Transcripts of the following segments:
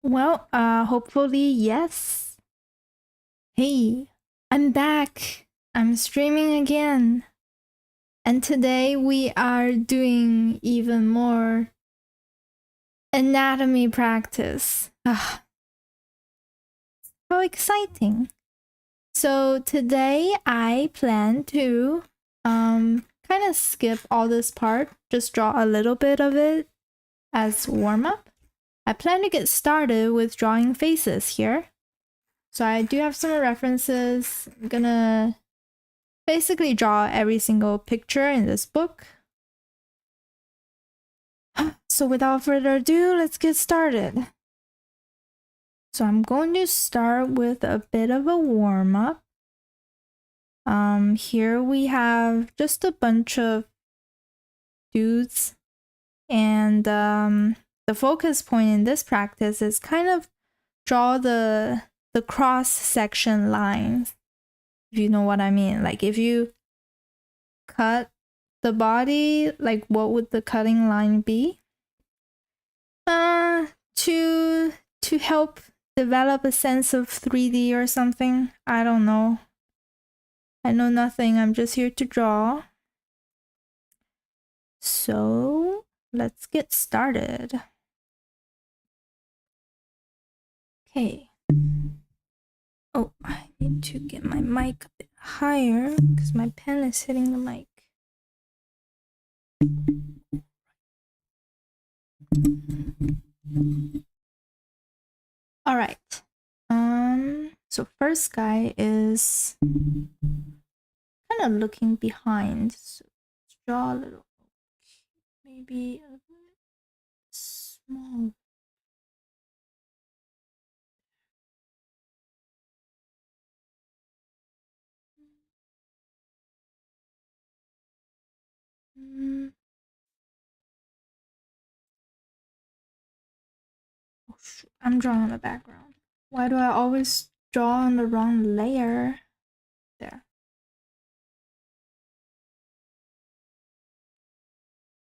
Well, hopefully, yes. Hey, I'm back. I'm streaming again. And today we are doing even more anatomy practice. Ah, how exciting. So today I plan to kind of skip all this part, just draw a little bit of it as warm up. I plan to get started with drawing faces here. So I do have some references. I'm gonna basically draw every single picture in this book. So without further ado, let's get started. So I'm going to start with a bit of a warm-up. Here we have just a bunch of dudes, and the focus point in this practice is kind of draw the cross-section lines, if you know what I mean. Like if you cut the body, like what would the cutting line be? To help develop a sense of 3D or something. I don't know. I know nothing. I'm just here to draw. So let's get started. Okay. Oh, I need to get my mic a bit higher because my pen is hitting the mic. All right. So first guy is kind of looking behind. So let's draw a little, maybe a bit small. Oh shoot, I'm drawing the background. Why do I always draw on the wrong layer? There.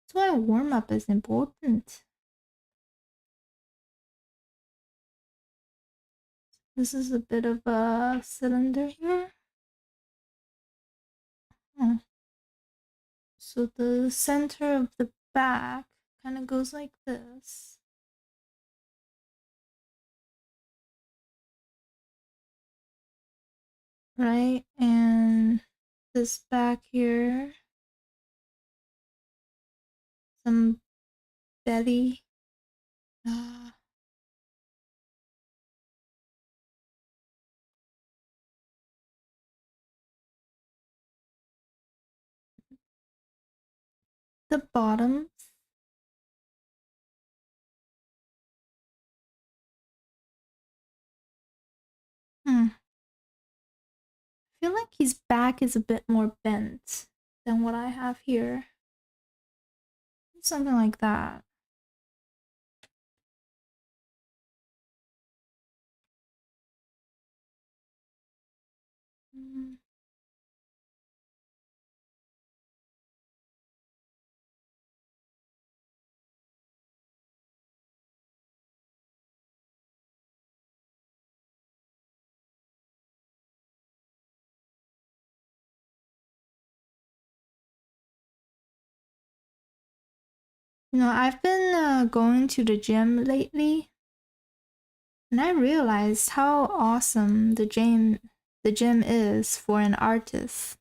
That's why a warm-up is important. This is a bit of a cylinder here. So the center of the back kind of goes like this. Right? And this back here, some belly. The bottom. I feel like his back is a bit more bent than what I have here. Something like that. You know, I've been going to the gym lately, and I realized how awesome the gym is for an artist.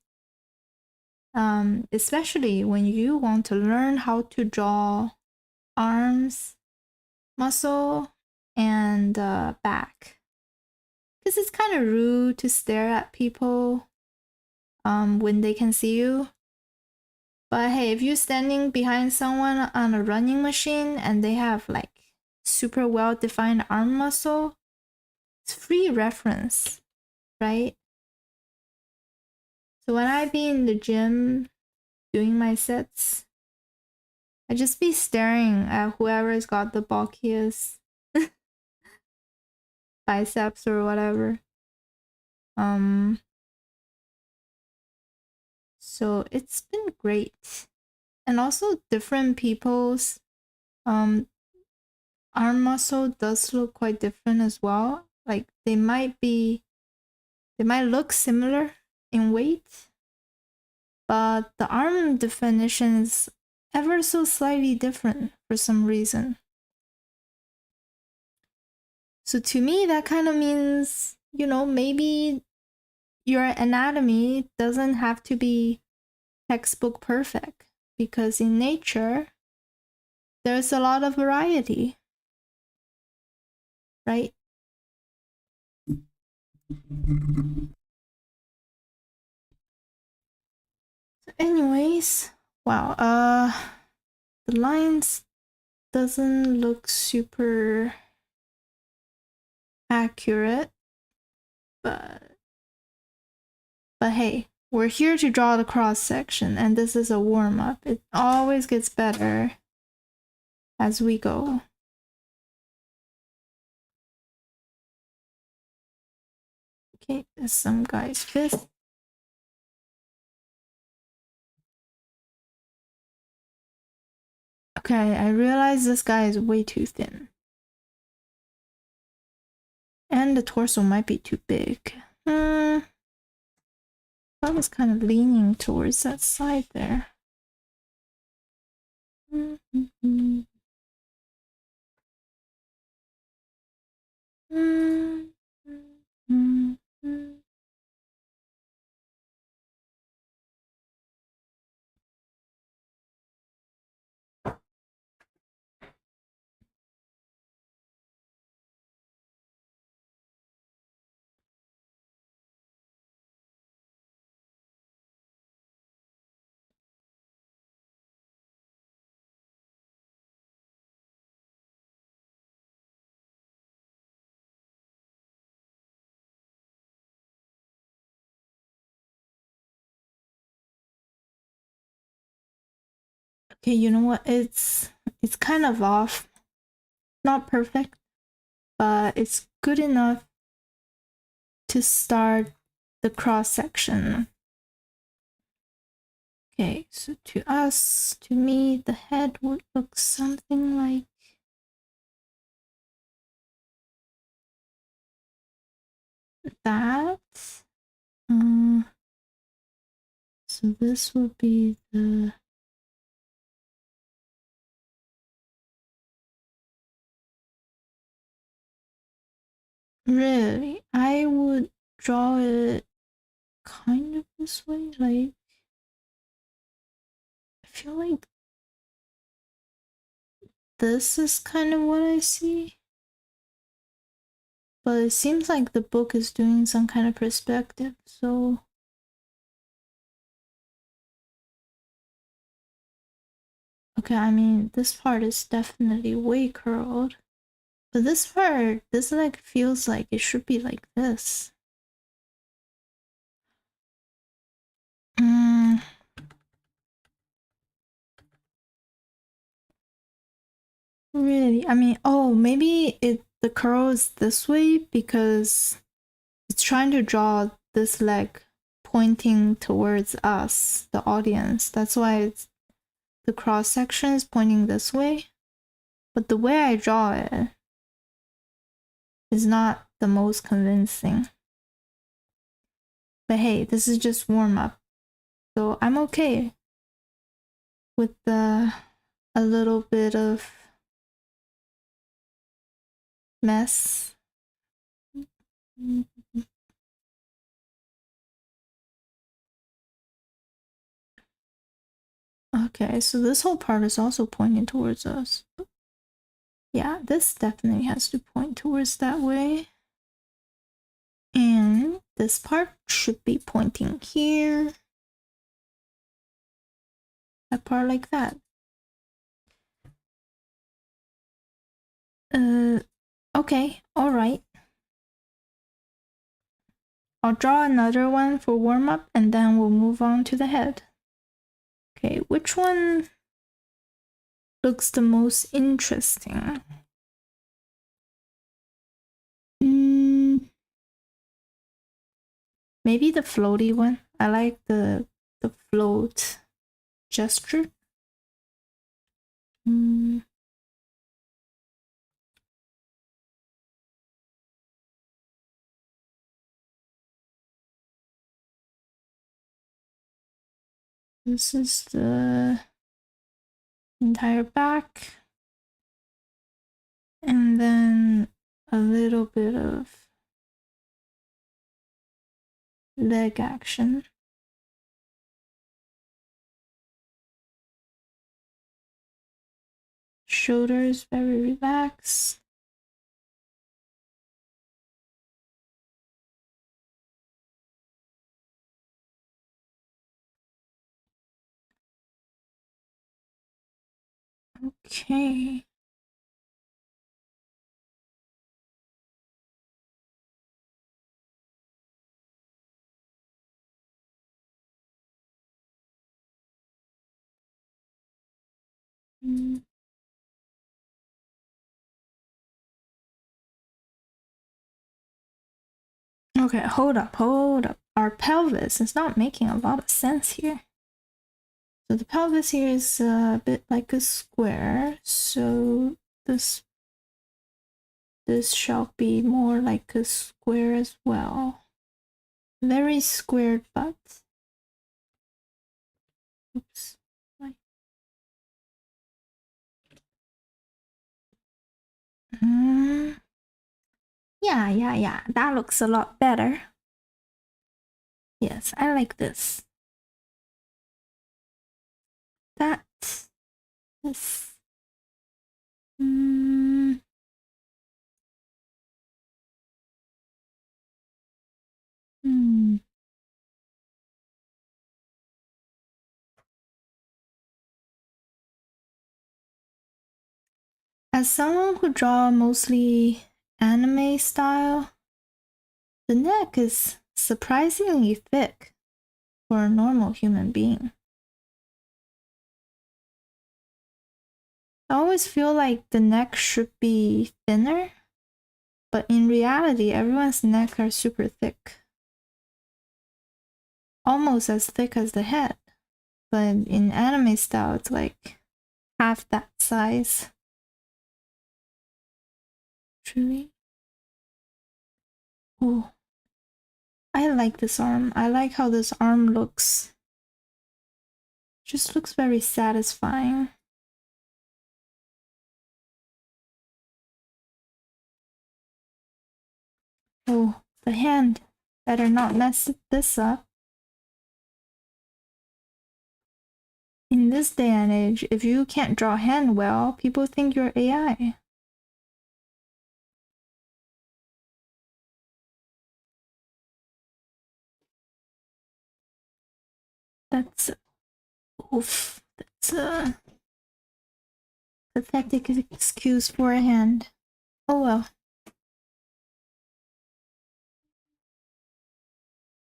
Especially when you want to learn how to draw arms, muscle, and back. Because it's kind of rude to stare at people when they can see you. But hey, if you're standing behind someone on a running machine and they have like super well defined arm muscle, it's free reference, right? So when I be in the gym doing my sets, I just be staring at whoever's got the bulkiest biceps or whatever. So it's been great. And also different people's arm muscle does look quite different as well. Like they might look similar in weight, but the arm definition is ever so slightly different for some reason. So to me, that kind of means, you know, maybe your anatomy doesn't have to be textbook perfect, because in nature, there's a lot of variety, right? So anyways, wow, the lines doesn't look super accurate, but hey, we're here to draw the cross section, and this is a warm up. It always gets better as we go. Okay, there's some guy's fist. Okay, I realize this guy is way too thin. And the torso might be too big. I was kind of leaning towards that side there. Okay, you know what? It's kind of off. Not perfect, but it's good enough to start the cross section. Okay, so to me, the head would look something like that. So this would be the really, I would draw it kind of this way. Like, I feel like this is kind of what I see. But it seems like the book is doing some kind of perspective, so okay, I mean, this part is definitely way curled. But this part, this like feels like it should be like this. Really? I mean, oh, maybe the curl is this way because it's trying to draw this leg pointing towards us, the audience. That's why the cross section is pointing this way. But the way I draw it is not the most convincing. But hey, this is just warm up. So I'm okay with a little bit of mess. Okay, so this whole part is also pointing towards us. Yeah, this definitely has to point towards that way. And this part should be pointing here. A part like that. Okay, alright. I'll draw another one for warm up and then we'll move on to the head. Okay, which one looks the most interesting? Maybe the floaty one. I like the float gesture. This is the entire back. And then a little bit of leg action. Shoulders very relaxed. Okay. Okay, hold up. Our pelvis is not making a lot of sense here. So the pelvis here is a bit like a square, so this shall be more like a square as well. Very squared butt. Oops. Yeah. That looks a lot better. Yes, I like this. This. As someone who draw mostly anime style, the neck is surprisingly thick for a normal human being. I always feel like the neck should be thinner, but in reality, everyone's neck are super thick. Almost as thick as the head. But in anime style, it's like half that size. Truly. Oh, I like this arm. I like how this arm looks. Just looks very satisfying. Oh, the hand. Better not mess this up. In this day and age, if you can't draw hand well, people think you're AI. That's oof. That's a pathetic excuse for a hand. Oh well.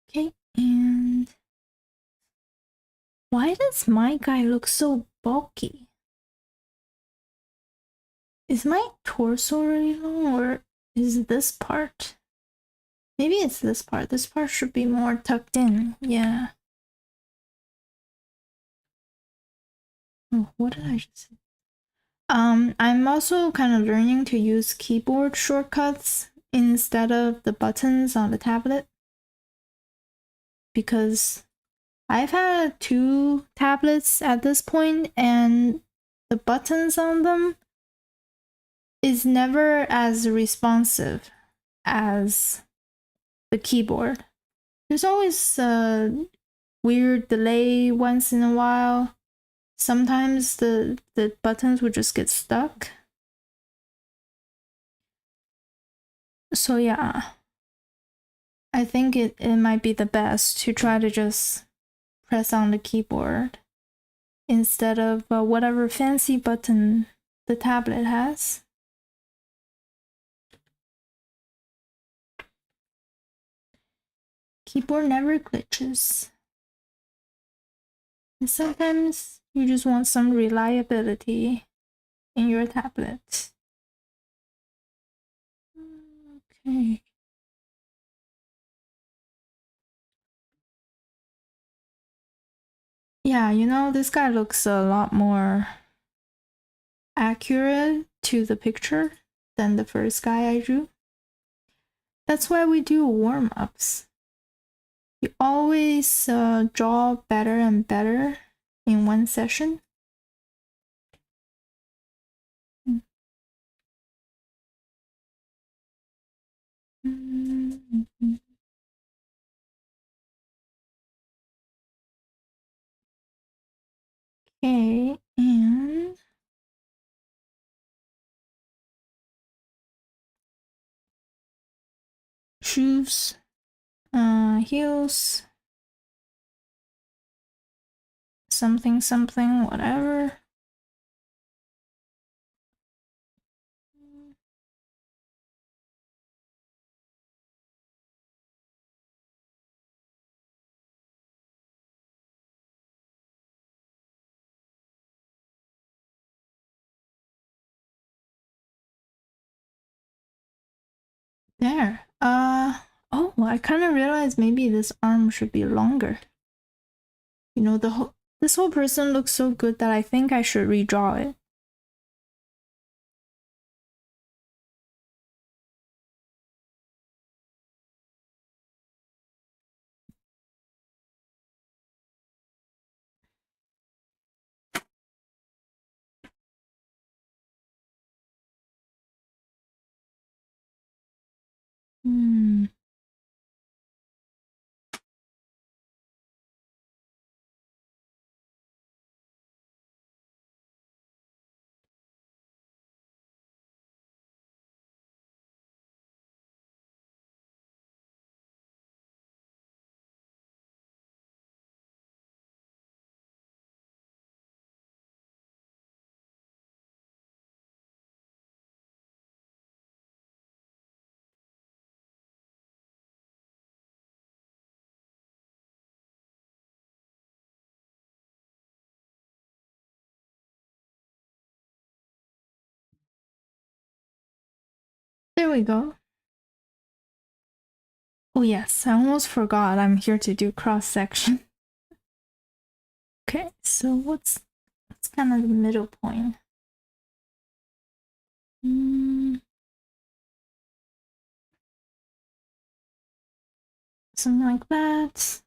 Okay, and why does my guy look so bulky? Is my torso really long, or is this part? Maybe it's this part. This part should be more tucked in. Yeah. Oh, what did I just say? I'm also kind of learning to use keyboard shortcuts instead of the buttons on the tablet, because I've had 2 tablets at this point, and the buttons on them is never as responsive as the keyboard. There's always a weird delay once in a while. Sometimes the buttons would just get stuck. So yeah, I think it might be the best to try to just press on the keyboard instead of whatever fancy button the tablet has. Keyboard never glitches. And sometimes you just want some reliability in your tablet. Okay. Yeah, you know, this guy looks a lot more accurate to the picture than the first guy I drew. That's why we do warm-ups. You always draw better and better in one session. Okay, and shoes, heels, something, something, whatever. There. Oh, I kind of realized maybe this arm should be longer. You know, this whole person looks so good that I think I should redraw it. Hmm. There we go. Oh yes, I almost forgot I'm here to do cross section. Okay, so what's kind of the middle point? Something like that.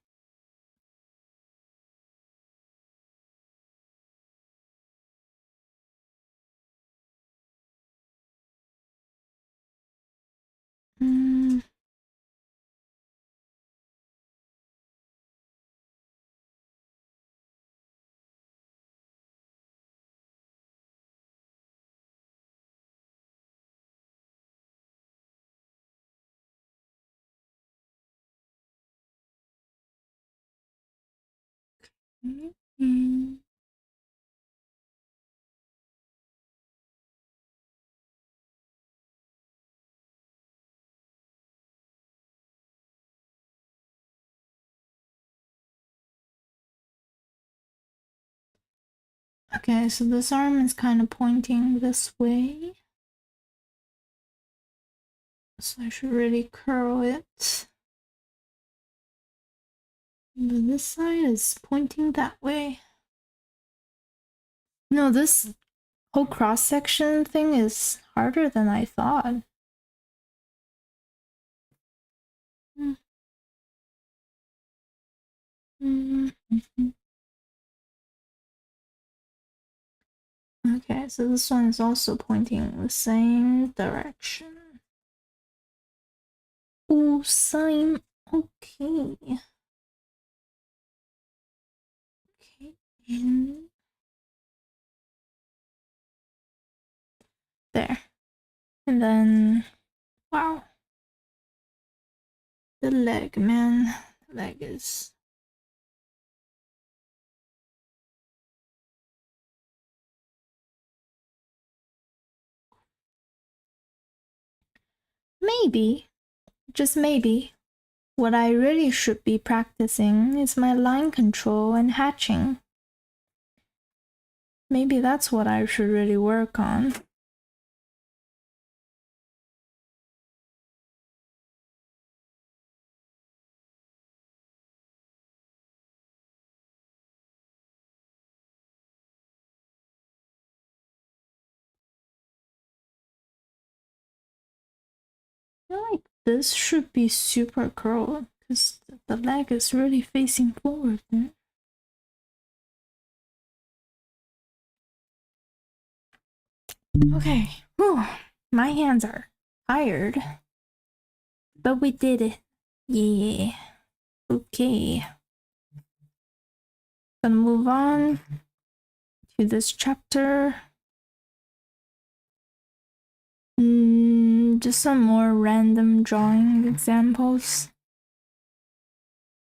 Okay, so this arm is kind of pointing this way. So I should really curl it. But this side is pointing that way. No, this whole cross section thing is harder than I thought. Okay, so this one is also pointing the same direction. Oh, same. Okay. Okay, and there. And then, wow. The leg, man. The leg is... Maybe, just maybe, what I really should be practicing is my line control and hatching. Maybe that's what I should really work on. I feel like this should be super curled Because the leg is really facing forward there. Okay. Whew. My hands are tired. But we did it. Yeah. Okay. Gonna move on to this chapter. Just some more random drawing examples.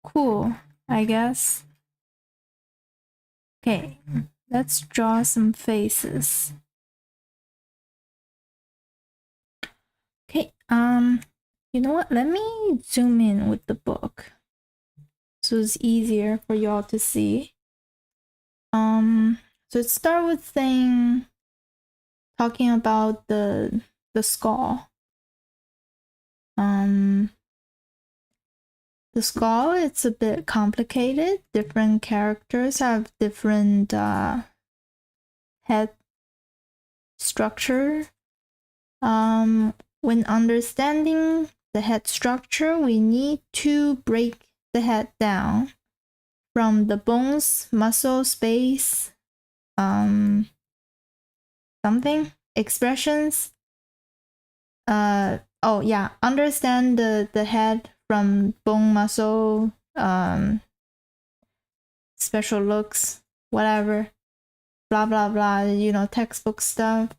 Cool, I guess. Okay, let's draw some faces. Okay, you know what? Let me zoom in with the book so it's easier for y'all to see. So let's start with talking about the skull. The skull, it's a bit complicated. Different characters have different head structure. When understanding the head structure, we need to break the head down from the bones, muscle, space, something, expressions. Oh yeah, understand the head from bone, muscle, special looks, whatever, blah blah blah, you know, textbook stuff.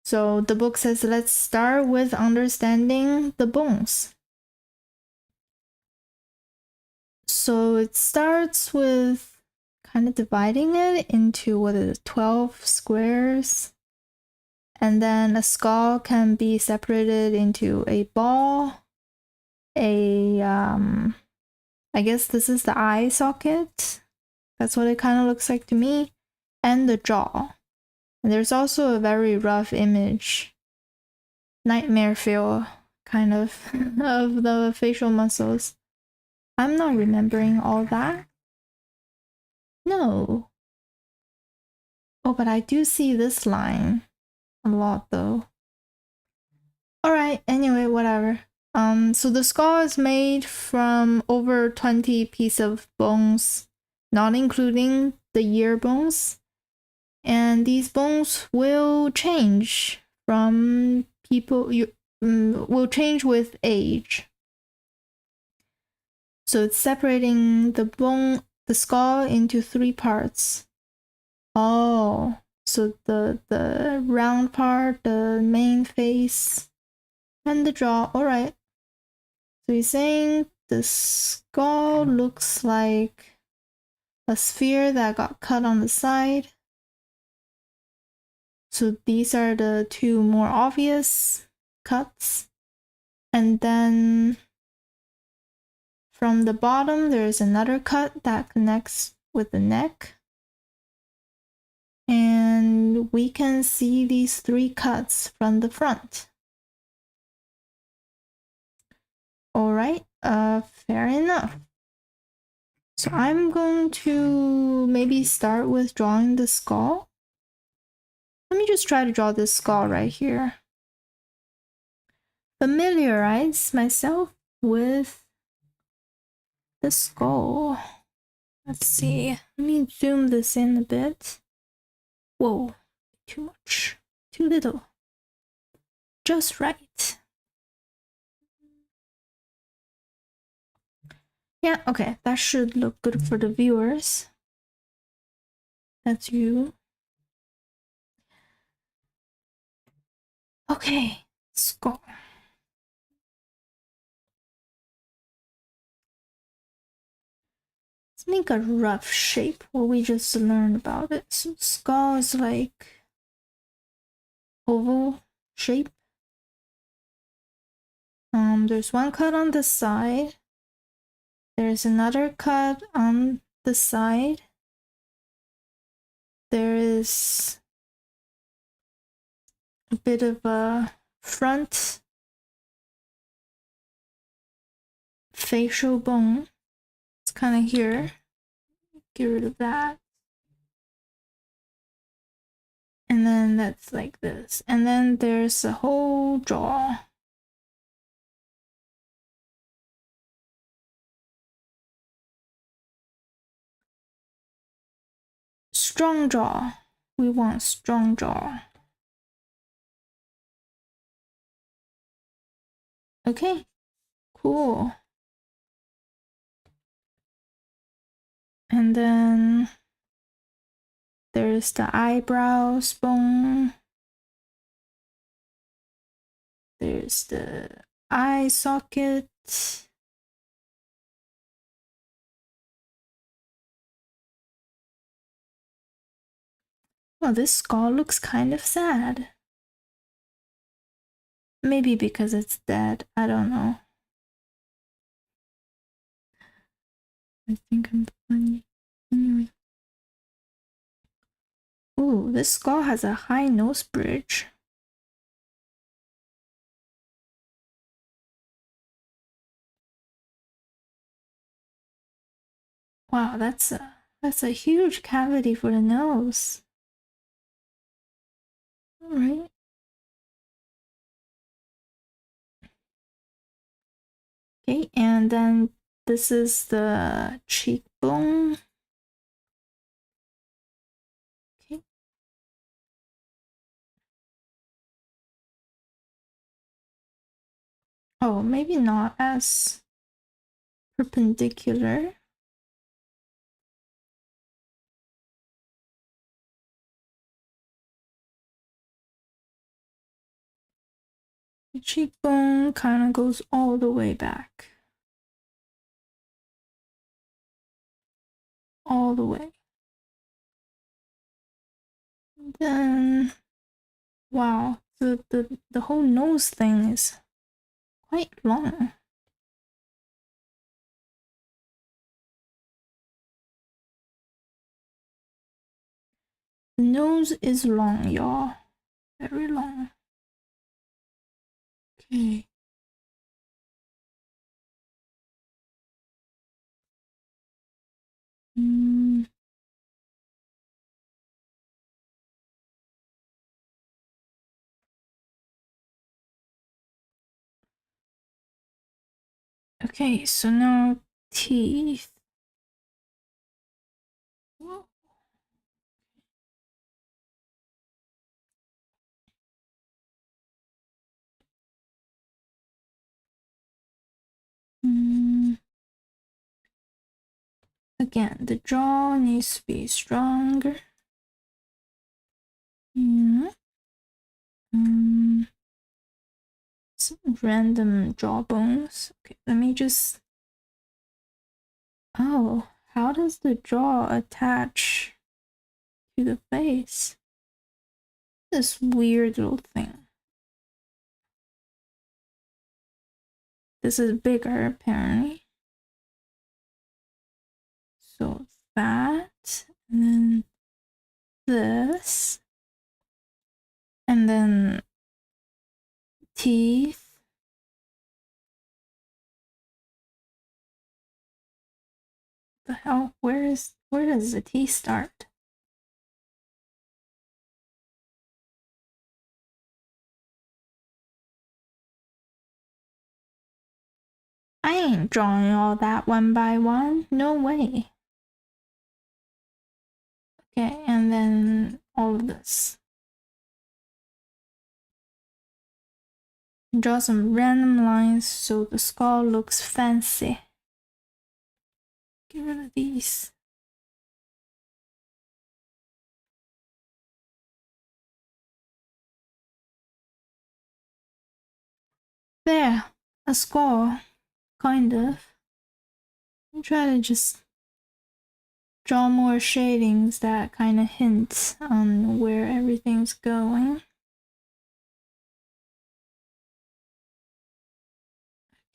So the book says, let's start with understanding the bones. So it starts with kind of dividing it into, what is it, 12 squares. And then a skull can be separated into a ball, I guess this is the eye socket. That's what it kind of looks like to me. And the jaw. And there's also a very rough image, nightmare feel, kind of, of the facial muscles. I'm not remembering all that. No. Oh, but I do see this line a lot though. Alright, anyway, whatever. So the skull is made from over 20 pieces of bones, not including the ear bones. And these bones will change from people, will change with age. So it's separating the skull into 3 parts. Oh, so the round part, the main face, and the jaw. All right. So he's saying the skull looks like a sphere that got cut on the side. So these are the 2 more obvious cuts. And then from the bottom, there's another cut that connects with the neck. And we can see these 3 cuts from the front. Alright, fair enough. So I'm going to maybe start with drawing the skull. Let me just try to draw this skull right here. Familiarize myself with the skull. Let's see. Let me zoom this in a bit. Whoa, too much. Too little. Just right. Yeah, okay. That should look good for the viewers. That's you. Okay, skull. Let's make a rough shape what we just learned about it. So skull is like oval shape. There's 1 cut on the side. There's another cut on the side. There is a bit of a front facial bone. It's kind of here. Get rid of that. And then that's like this. And then there's a whole jaw. strong jaw. We want strong jaw. Okay, cool. And then there's the eyebrows bone. There's the eye socket. Well, this skull looks kind of sad. Maybe because it's dead. I don't know. I think I'm funny. Anyway. Ooh, this skull has a high nose bridge. Wow, that's a huge cavity for the nose. All right. Okay, and then this is the cheekbone. Okay. Oh, maybe not as perpendicular. The cheekbone kind of goes all the way back. All the way. And then, wow, the whole nose thing is quite long. The nose is long, y'all. Very long. Okay. Okay, so now teeth. Whoa. Again, the jaw needs to be stronger. Yeah. Some random jawbones. Okay, let me just. Oh, how does the jaw attach to the face? This weird little thing. This is bigger, apparently. So that, and then this, and then teeth. The hell? Where does the teeth start? I ain't drawing all that one by one. No way. Okay, and then all of this. Draw some random lines so the skull looks fancy. Get rid of these. There, a skull. Kind of. I'm trying to just draw more shadings that kind of hint on where everything's going.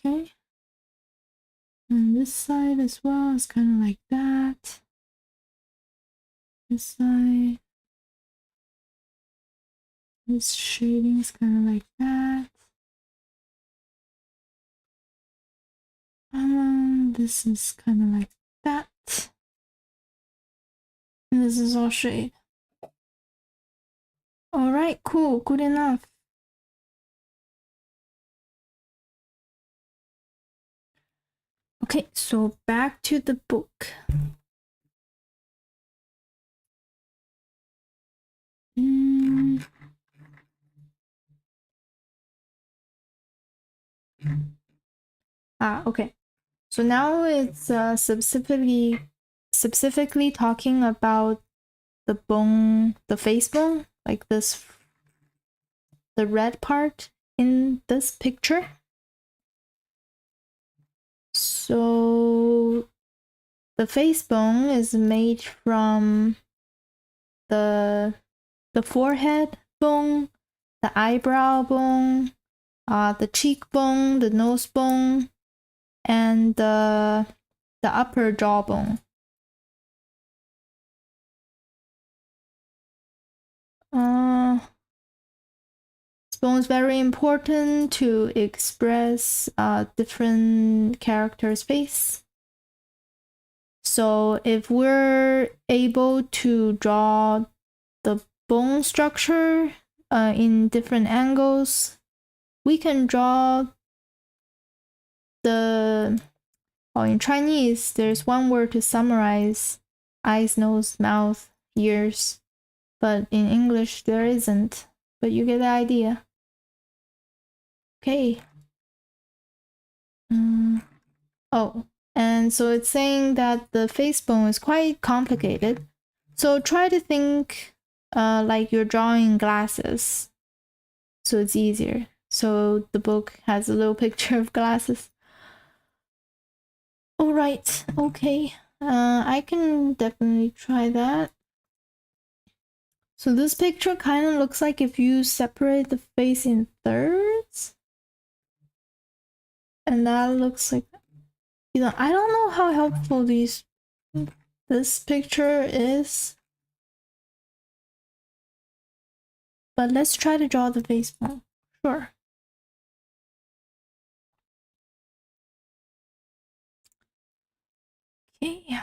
Okay. And this side as well is kind of like that. This side. This shading is kind of like that. This is kind of like that. And this is all shade. Alright, cool, good enough. Okay, so back to the book. Mm. Okay. So now it's specifically talking about the bone, the face bone, like this, the red part in this picture. So the face bone is made from the forehead bone, the eyebrow bone, the cheekbone, the nose bone, and the upper jawbone. This bone is very important to express different characters' face. So if we're able to draw the bone structure in different angles, we can draw the, in Chinese, there's one word to summarize eyes, nose, mouth, ears, but in English there isn't, but you get the idea. Okay. Oh, and so it's saying that the face bone is quite complicated. So try to think like you're drawing glasses, so it's easier. So the book has a little picture of glasses. All right, okay. I can definitely try that. So this picture kind of looks like if you separate the face in thirds. And that looks like, I don't know how helpful this picture is. But let's try to draw the face bone. Sure. Okay.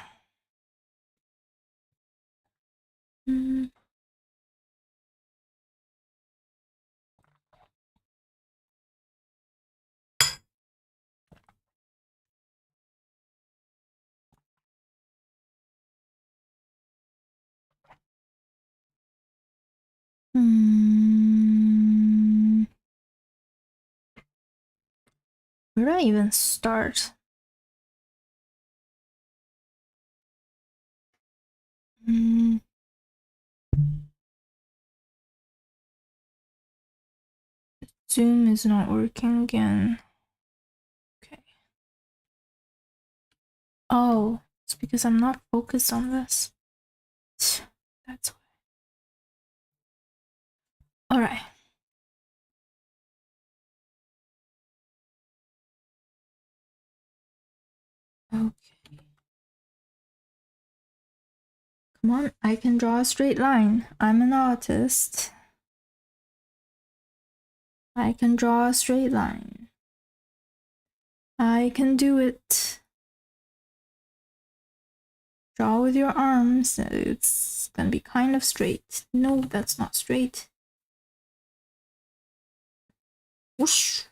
Mm. Where do I even start? Zoom is not working again. Okay. Oh, it's because I'm not focused on this. That's why. All right. Okay. Come on, I can draw a straight line. I'm an artist. I can draw a straight line. I can do it. Draw with your arms. It's gonna be kind of straight. No, that's not straight. Whoosh.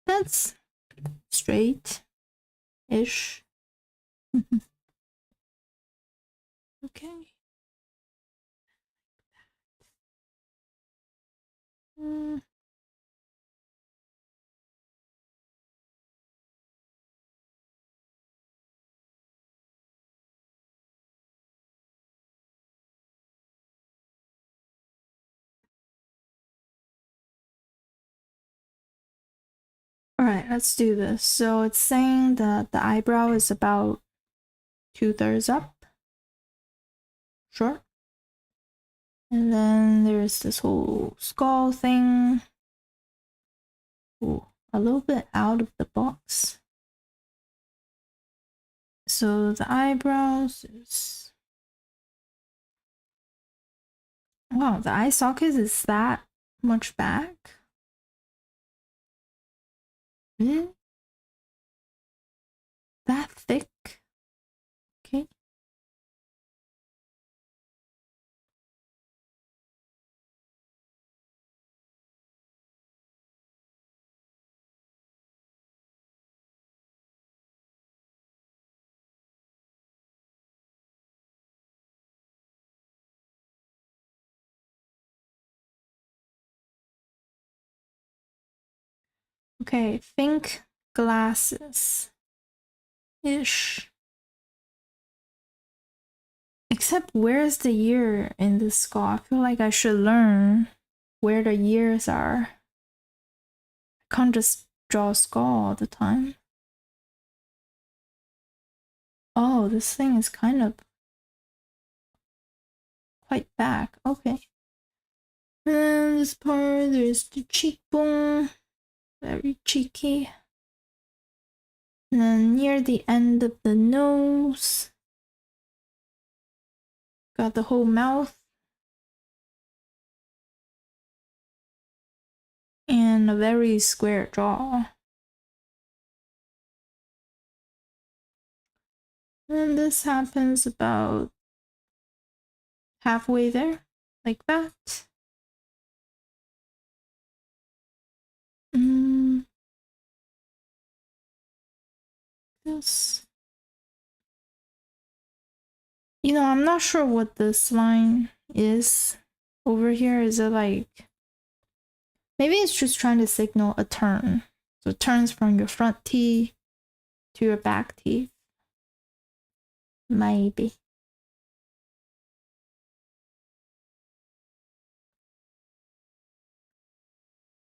That's straight-ish. Okay. All right, let's do this. So it's saying that the eyebrow is about 2/3 up. Sure. And then there's this whole skull thing. Ooh, a little bit out of the box. So the eyebrows is... Wow, the eye socket is that much back? Really? That thick? Okay. Okay, think glasses ish. Except where's the year in this skull? I feel like I should learn where the years are. I can't just draw a skull all the time. Oh, this thing is kind of quite back. Okay. And this part, there's the cheekbone. Very cheeky. And then near the end of the nose, got the whole mouth. And a very square jaw. And this happens about halfway there, like that. This. You know, I'm not sure what this line is over here. Is it like... Maybe it's just trying to signal a turn. So it turns from your front teeth to your back teeth. Maybe.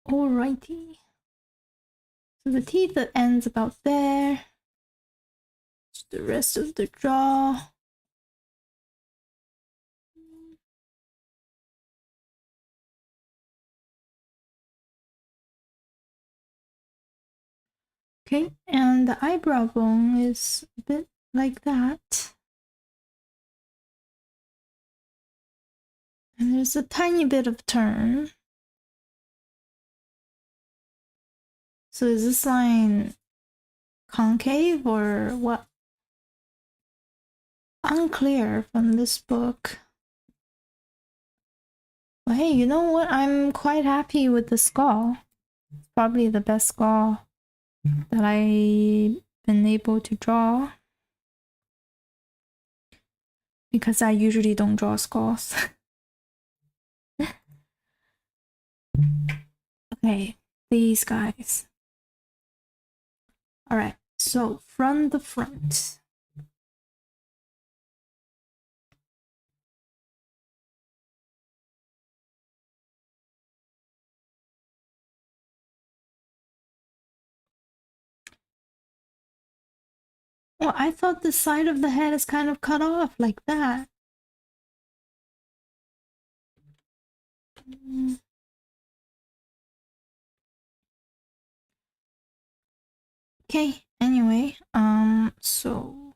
Alrighty. So the teeth that ends about there. Just the rest of the jaw. Okay, and the eyebrow bone is a bit like that. And there's a tiny bit of turn. So is this line concave or what? Unclear from this book. But hey, you know what? I'm quite happy with the skull. It's probably the best skull that I've been able to draw. Because I usually don't draw skulls. Okay, these guys. Alright, so from the front. Well, I thought the side of the head is kind of cut off like that. Okay, anyway, so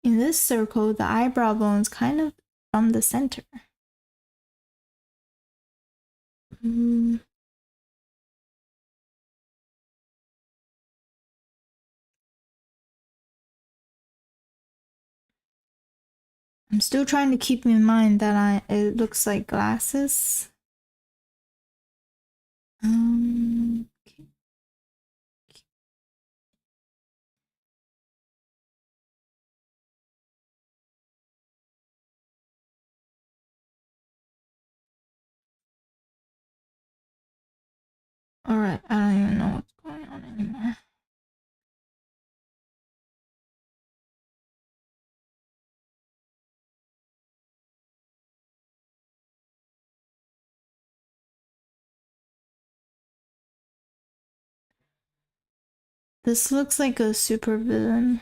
in this circle, the eyebrow bone is kind of from the center. I'm still trying to keep in mind that it looks like glasses. Okay. Alright, I don't even know what's going on anymore. This looks like a super villain.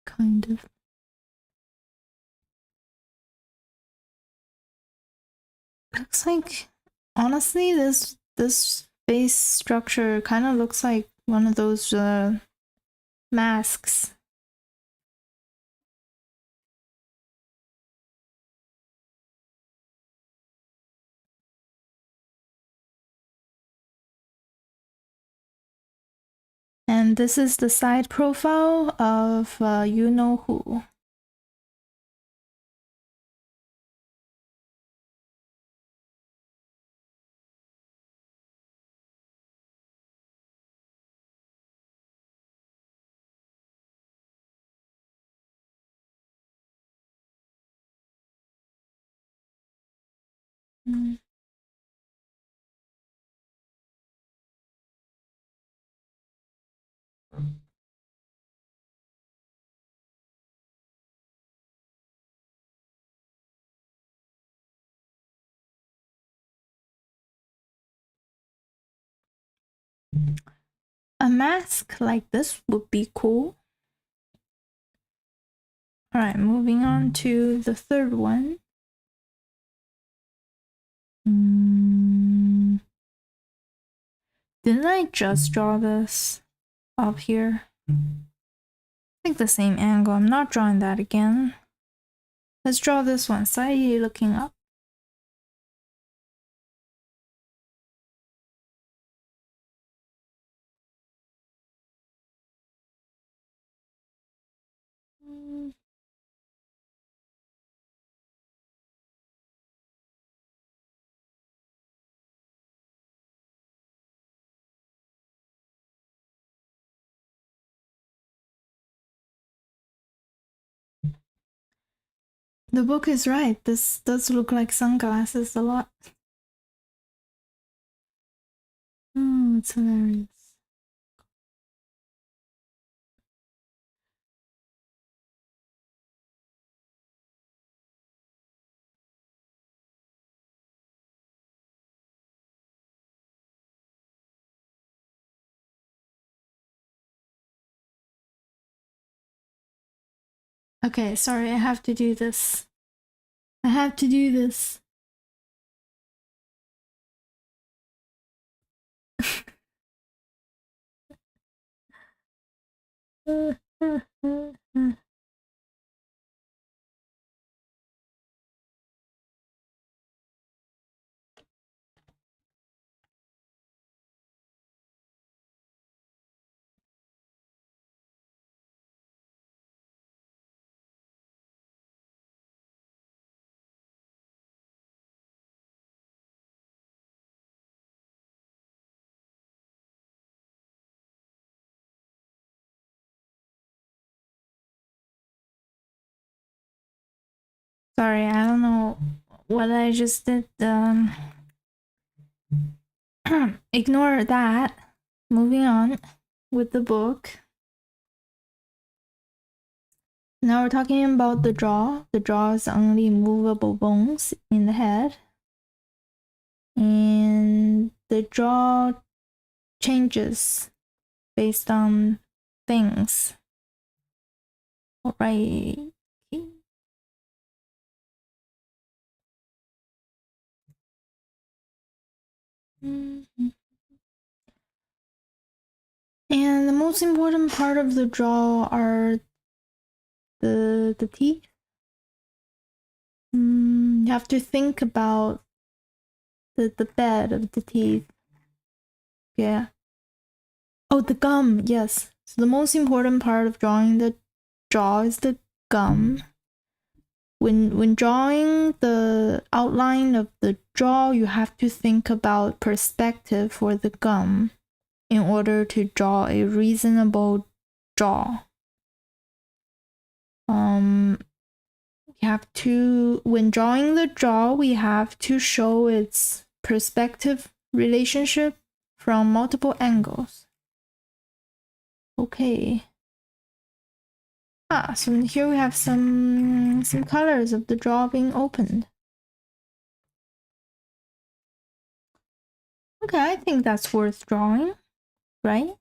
Kind of. Looks like, honestly, this face structure kind of looks like one of those masks. And this is the side profile of you know who. A mask like this would be cool. Alright, moving on to the third one. Didn't I just draw this up here? I think the same angle. I'm not drawing that again. Let's draw this one, slightly looking up. The book is right. This does look like sunglasses a lot. Oh, it's hilarious. Okay, sorry, I have to do this. I have to do this. Sorry, I don't know what I just did. Ignore that. Moving on with the book. Now we're talking about the jaw. The jaw is only movable bones in the head. And the jaw changes based on things. Alright. And the most important part of the jaw are the teeth. You have to think about the bed of the teeth. Yeah. Oh, the gum. Yes. So the most important part of drawing the jaw is the gum. When drawing the outline of the jaw, you have to think about perspective for the gum in order to draw a reasonable jaw. We have to, when drawing the jaw, we have to show its perspective relationship from multiple angles. Okay. So here we have some colors of the jaw being opened. Okay, I think that's worth drawing, right?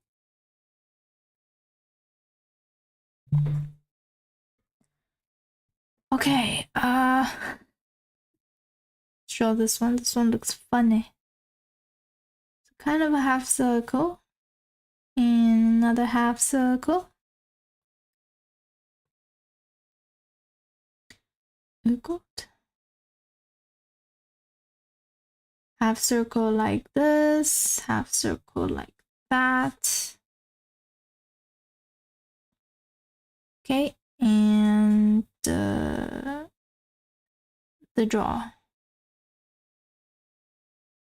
Okay, show this one. This one looks funny. It's kind of a half circle and another half circle. Good. Half circle like this, half circle like that. Okay, and the jaw.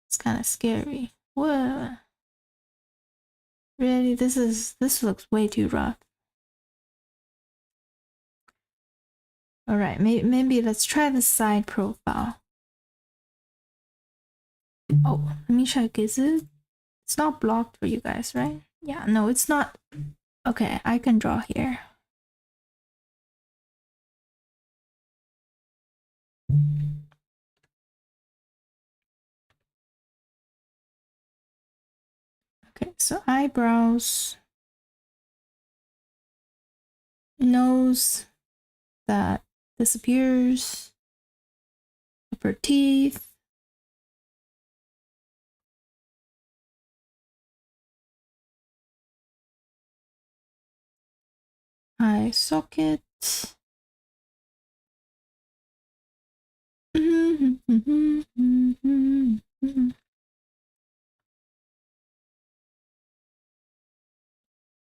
It's kind of scary. Whoa. Really, this looks way too rough. All right, maybe let's try the side profile. Oh, let me check. Is it? It's not blocked for you guys, right? Yeah, no, it's not. Okay, I can draw here. Okay, so eyebrows, nose that disappears, upper teeth, eye socket.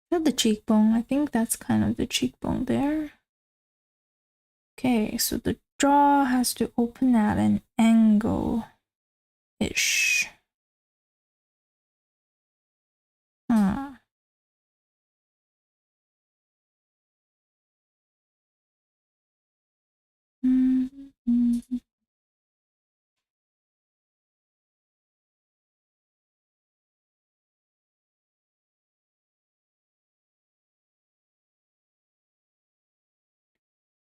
Is that the cheekbone? I think that's kind of the cheekbone there. Okay, so the jaw has to open at an angle-ish. Huh.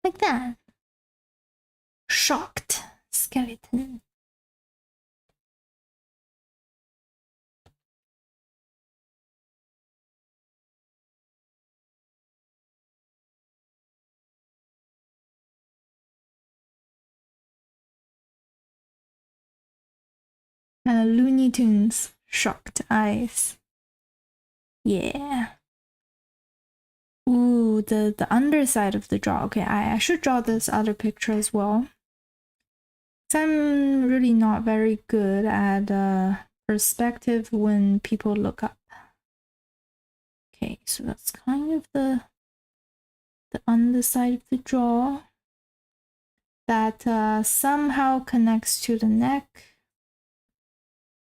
Like that. Shocked skeleton. Looney Tunes. Shocked eyes. Yeah. Ooh, the underside of the jaw. Okay, I should draw this other picture as well. I'm really not very good at perspective when people look up. Okay, so that's kind of the underside of the jaw that somehow connects to the neck.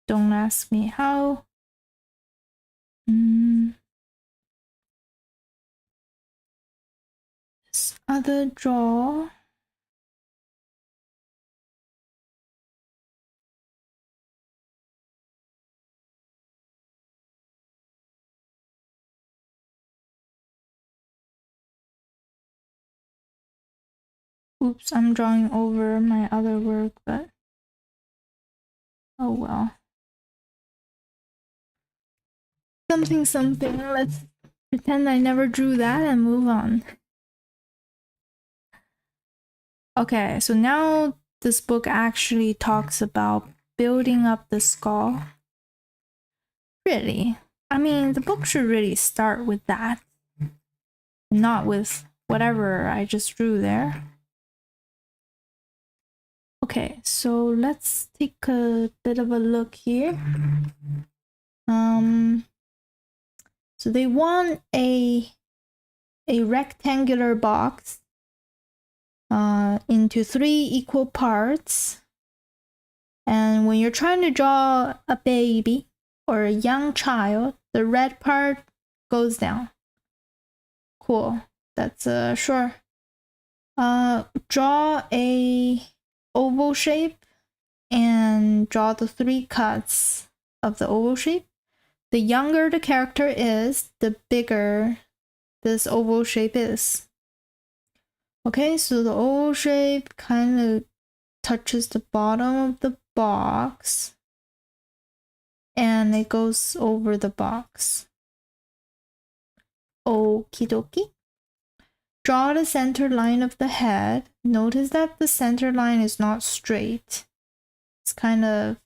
Don't ask me how. This other jaw. Oops, I'm drawing over my other work, but oh well. Something. Let's pretend I never drew that and move on. Okay, so now this book actually talks about building up the skull. Really? I mean, the book should really start with that, not with whatever I just drew there. Okay, so let's take a bit of a look here. So they want a rectangular box into 3 equal parts. And when you're trying to draw a baby or a young child, the red part goes down. Cool. That's sure. Draw a oval shape and draw the 3 cuts of the oval shape. The younger the character is, the bigger this oval shape is. Okay, so the oval shape kind of touches the bottom of the box and it goes over the box. Okie dokie. Draw the center line of the head. Notice that the center line is not straight. It's kind of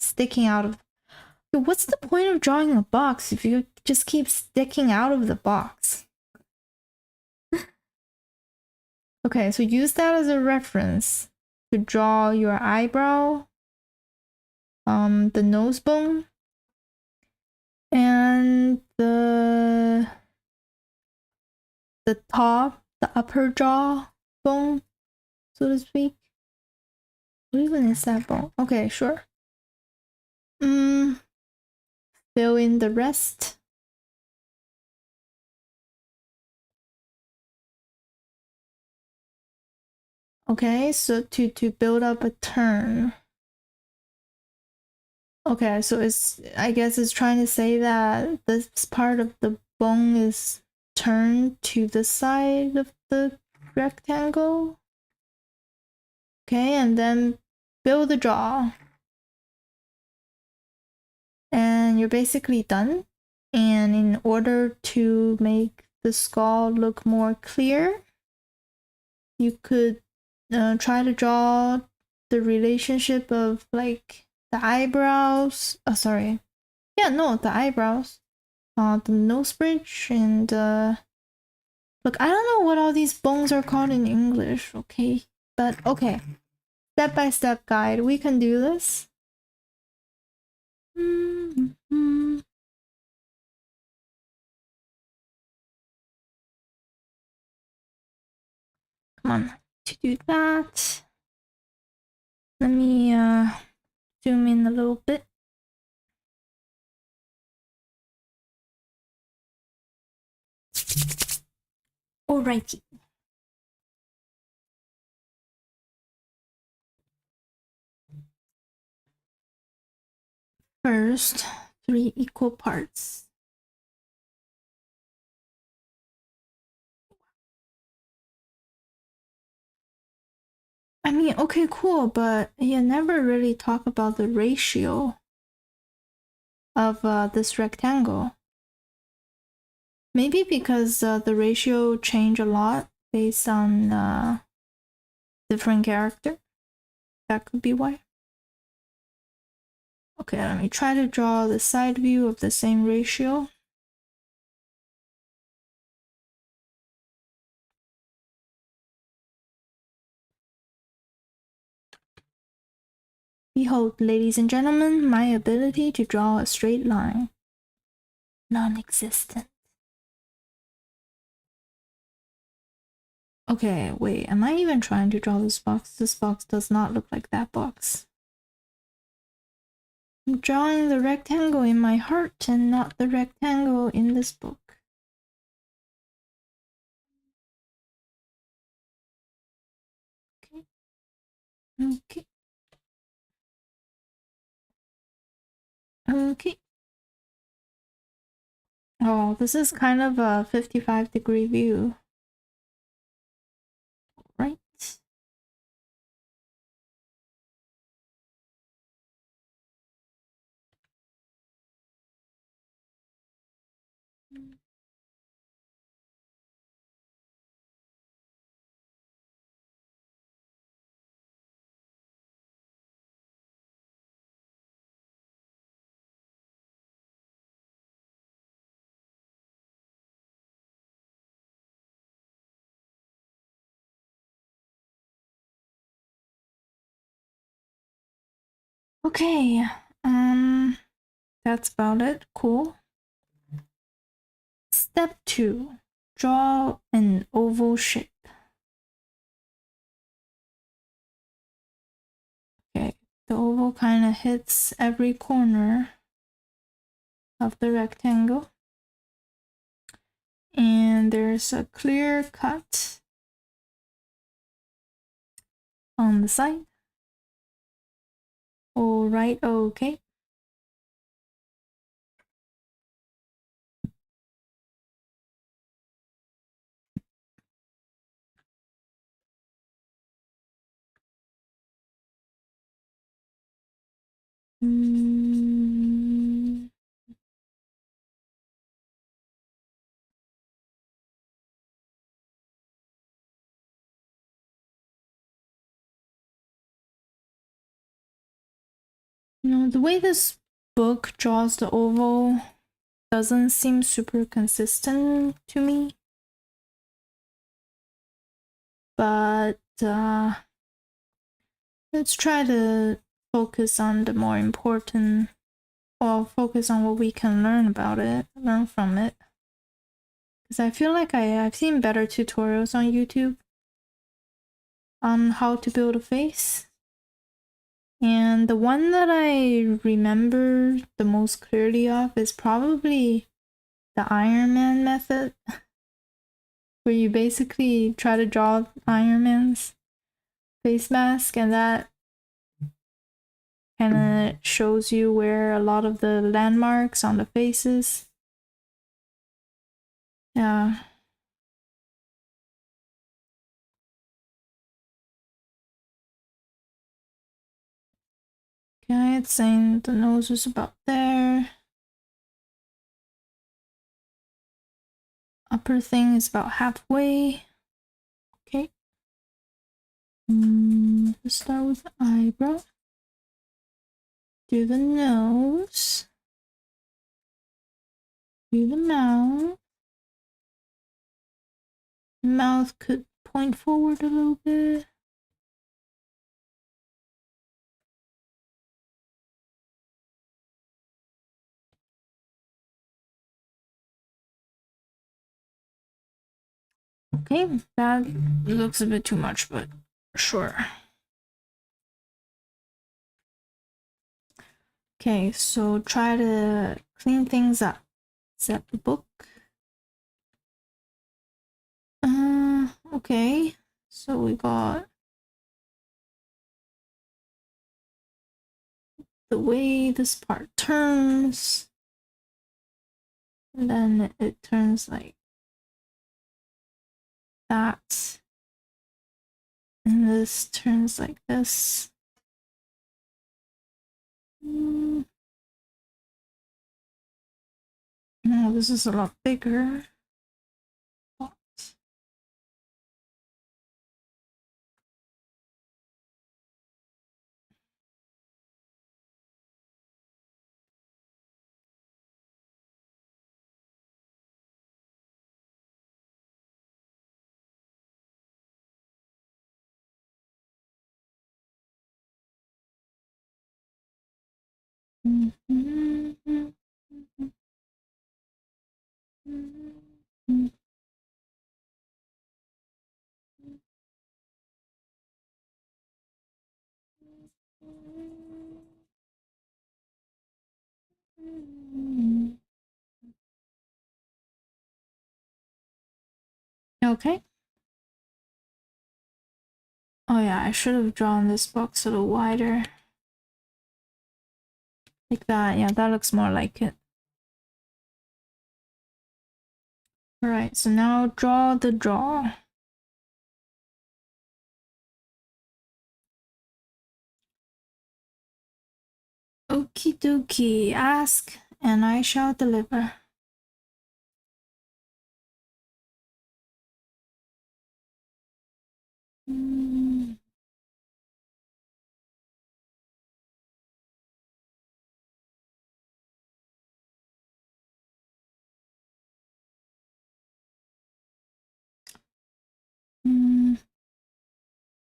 sticking out of. What's the point of drawing a box if you just keep sticking out of the box? Okay, so use that as a reference to draw your eyebrow, the nose bone, and the top, the upper jaw bone, so to speak. What even is that bone? Okay, sure. Fill in the rest. Okay, so to build up a turn. Okay, so I guess it's trying to say that this part of the bone is turned to the side of the rectangle. Okay, and then build the jaw. And you're basically done. And in order to make the skull look more clear, you could try to draw the relationship of like the eyebrows. Oh, sorry. Yeah, no, the eyebrows. The nose bridge and look, I don't know what all these bones are called in English, okay? But okay. Step by step guide. We can do this. Mm-hmm. Come on. To do that, let me zoom in a little bit. Alrighty. First, 3 equal parts. I mean, okay, cool, but you never really talk about the ratio of this rectangle. Maybe because the ratio change a lot based on different character. That could be why. Okay, let me try to draw the side view of the same ratio. Behold, ladies and gentlemen, my ability to draw a straight line. Non-existent. Okay, wait, am I even trying to draw this box? This box does not look like that box. I'm drawing the rectangle in my heart and not the rectangle in this book. Okay. Okay. Okay. Oh, this is kind of a 55-degree view. Right? Okay, that's about it. Cool. Step 2. Draw an oval shape. Okay, the oval kind of hits every corner of the rectangle. And there's a clear cut on the side. Alright, okay. You know, the way this book draws the oval doesn't seem super consistent to me. But let's try to focus on the more important, or focus on what we can learn from it. Because I feel like I've seen better tutorials on YouTube on how to build a face. And the one that I remember the most clearly of is probably the Iron Man method, where you basically try to draw Iron Man's face mask, and that and then it shows you where a lot of the landmarks on the faces. Yeah. Okay, it's saying the nose is about there. Upper thing is about halfway. Okay. Let's start with the eyebrow. Do the nose. Do the mouth. Mouth could point forward a little bit. Okay, that looks a bit too much, but sure. Okay, so try to clean things up. Set the book. Okay. So we got the way this part turns. And then it turns like that. And this turns like this. Oh, this is a lot bigger. Okay. Oh yeah, I should have drawn this box a little wider. Like that. Yeah, that looks more like it. Alright, so now draw the jaw. Okie dokie, ask and I shall deliver.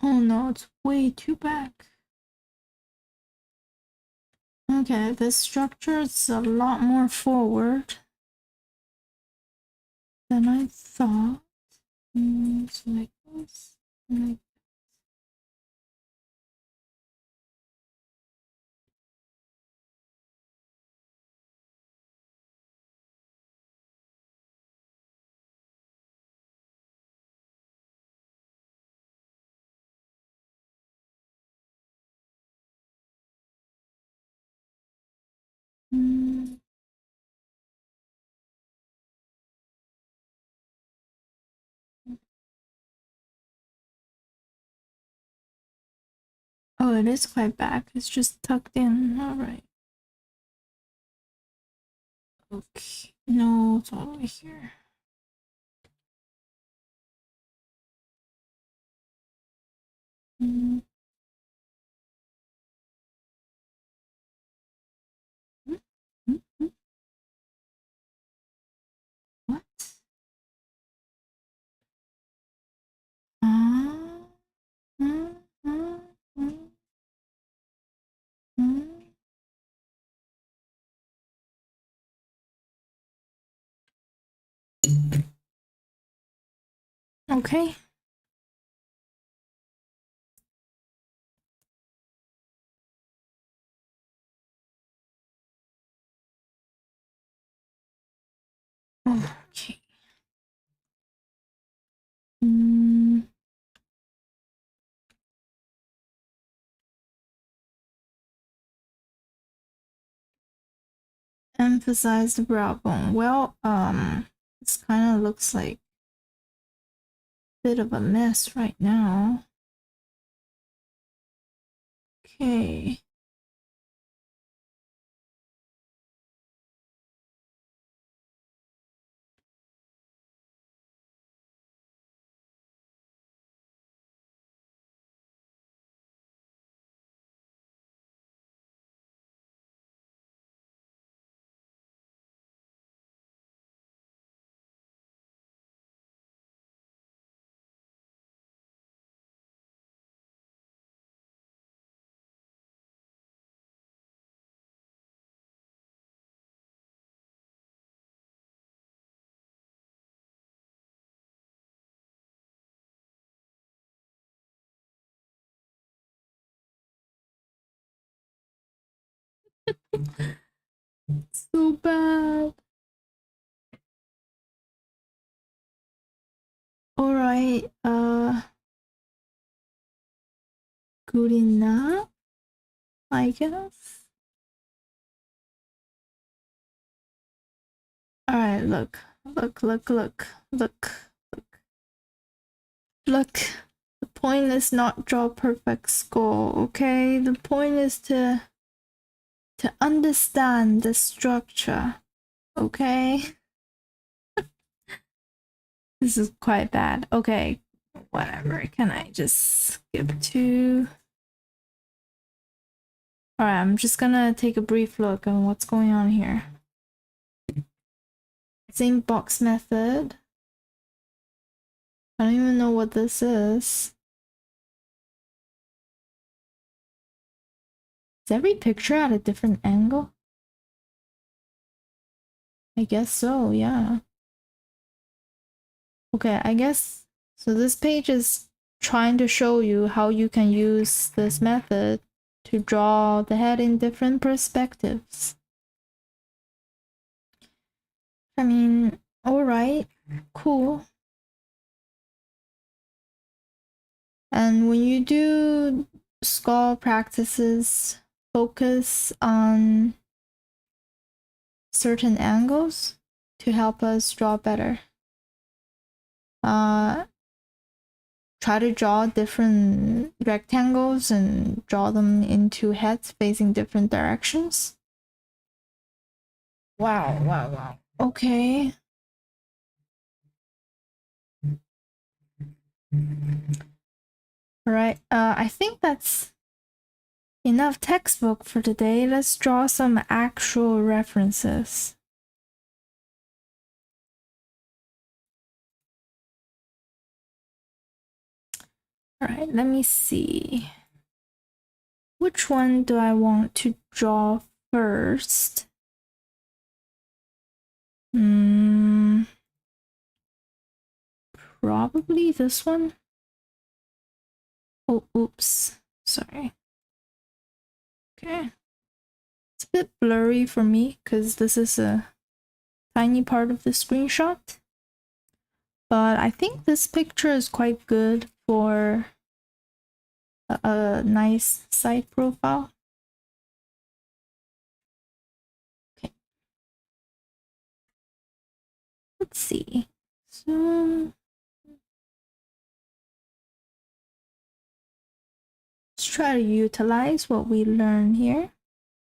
Oh no, it's way too back. Okay, this structure is a lot more forward than I thought. So like this, like Oh, it is quite back. It's just tucked in. Alright. Okay. No, it's all the way here. What? Uh, mm, mm, mm, mm. Okay. Okay. emphasize the brow bone. Well, this kind of looks like a bit of a mess right now. Okay. So bad. Alright, good enough, I guess. Alright, look. Look. The point is not draw perfect skull, okay? The point is to understand the structure, okay? This is quite bad. Okay, whatever. Can I just skip to... Alright, I'm just gonna take a brief look on what's going on here. Same box method. I don't even know what this is. Is every picture at a different angle? I guess so, yeah. Okay, I guess... So this page is trying to show you how you can use this method to draw the head in different perspectives. I mean, alright, cool. And when you do skull practices, focus on certain angles to help us draw better. Try to draw different rectangles and draw them into heads facing different directions. Wow. Okay. Alright, I think that's enough textbook for today. Let's draw some actual references. Alright, let me see. Which one do I want to draw first? Probably this one. Oh, oops. Sorry. Okay. It's a bit blurry for me because this is a tiny part of the screenshot. But I think this picture is quite good for a nice side profile. Okay. Let's see. So let's try to utilize what we learned here.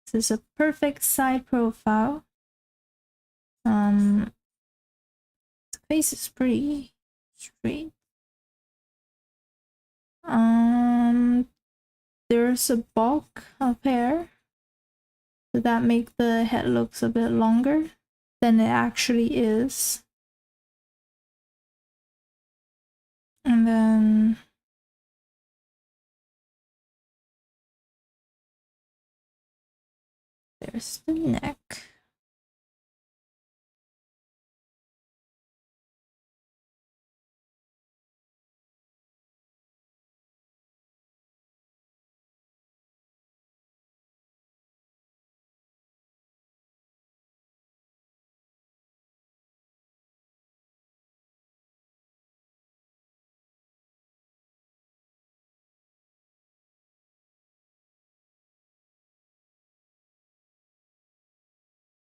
This is a perfect side profile. The face is pretty straight. There's a bulk of hair, so that makes the head looks a bit longer than it actually is. And then there's the neck.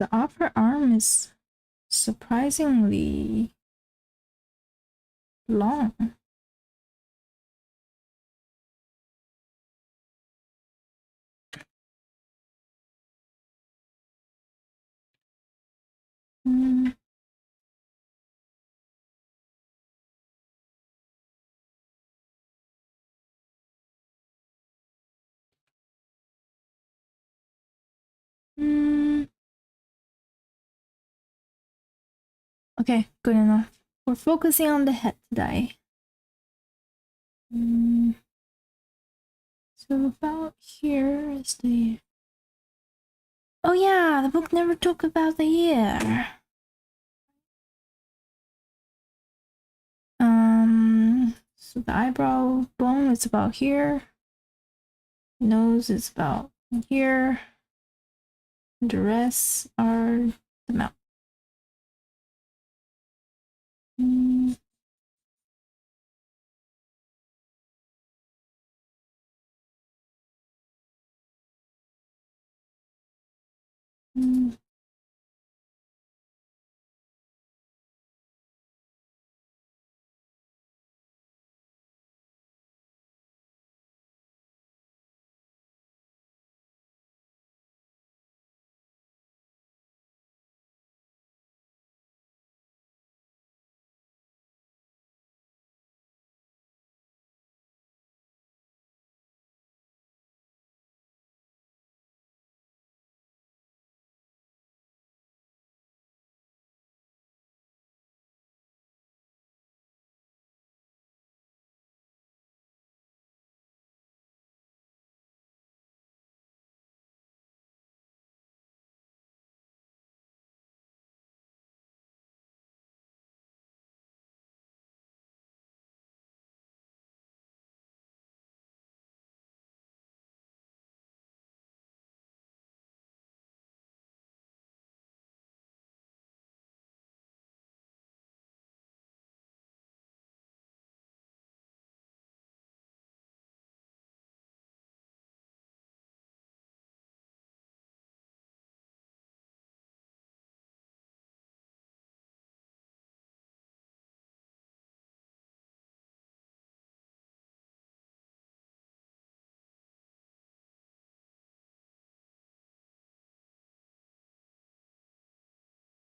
The upper arm is surprisingly long. Mm. Mm. Okay, good enough. We're focusing on the head today. Mm. So about here is the... Oh yeah, the book never talked about the ear. So the eyebrow bone is about here. Nose is about here. The rest are the mouth. Mm. Mm.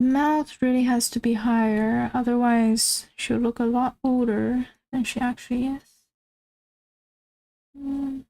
Mouth really has to be higher, otherwise she'll look a lot older than she actually is. Mm.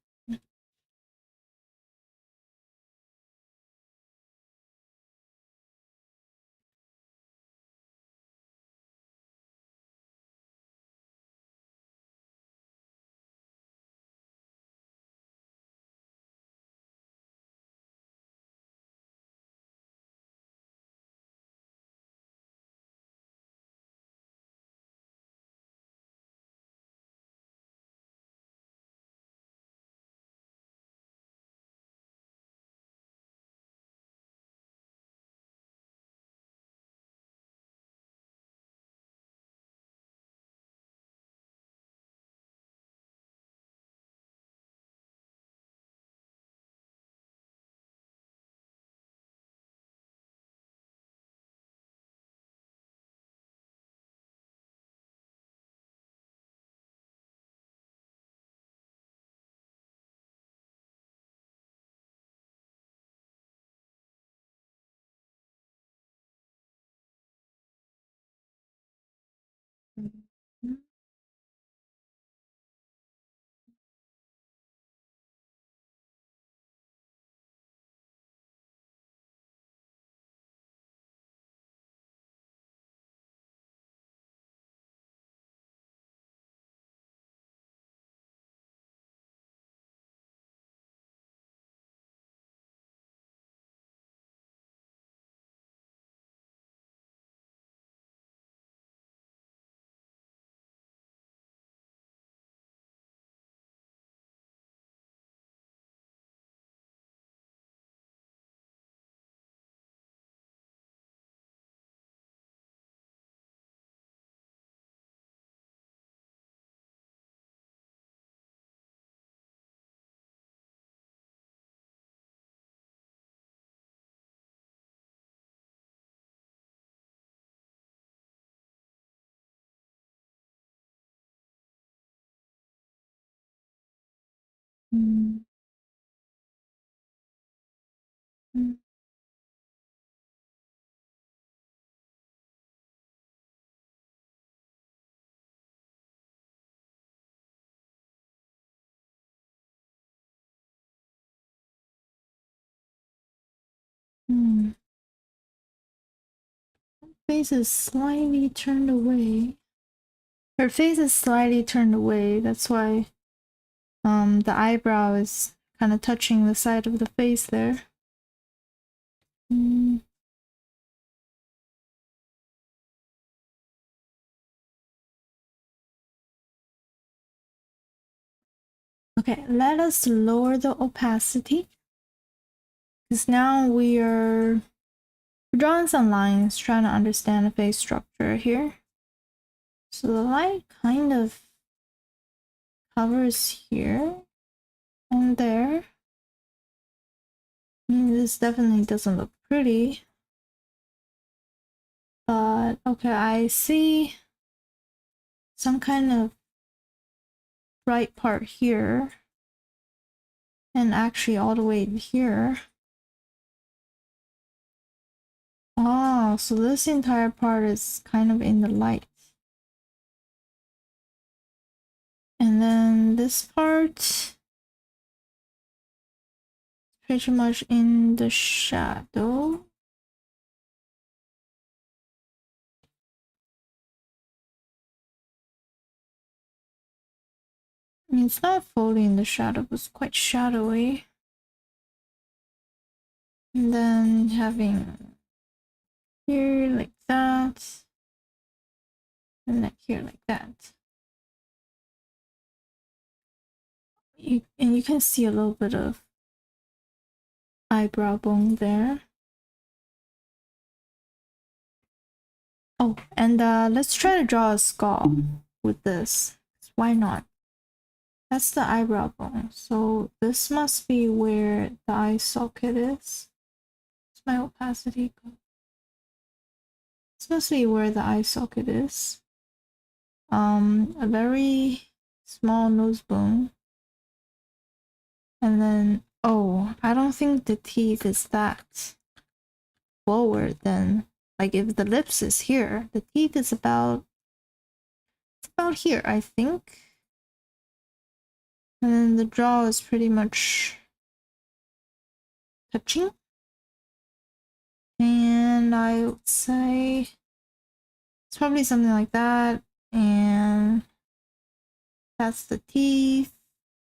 Mm. Mm. Mm. Face is slightly turned away. Her face is slightly turned away. That's why the eyebrow is kind of touching the side of the face there. Mm. Okay, let us lower the opacity. Because now we're drawing some lines, trying to understand the face structure here. So the light kind of covers here and there. I mean, this definitely doesn't look pretty. But okay, I see some kind of bright part here. And actually all the way here. Oh, so this entire part is kind of in the light. And then this part pretty much in the shadow. I mean, it's not fully in the shadow, but it's quite shadowy. And then having here like that. And then here like that. And you can see a little bit of eyebrow bone there. Oh, and let's try to draw a skull with this. Why not? That's the eyebrow bone. So this must be where the eye socket is. What's my opacity go? This must be where the eye socket is. A very small nose bone. And then, oh, I don't think the teeth is that forward then. Like if the lips is here, the teeth is about, it's about here, I think. And then the jaw is pretty much touching. And I would say it's probably something like that. And that's the teeth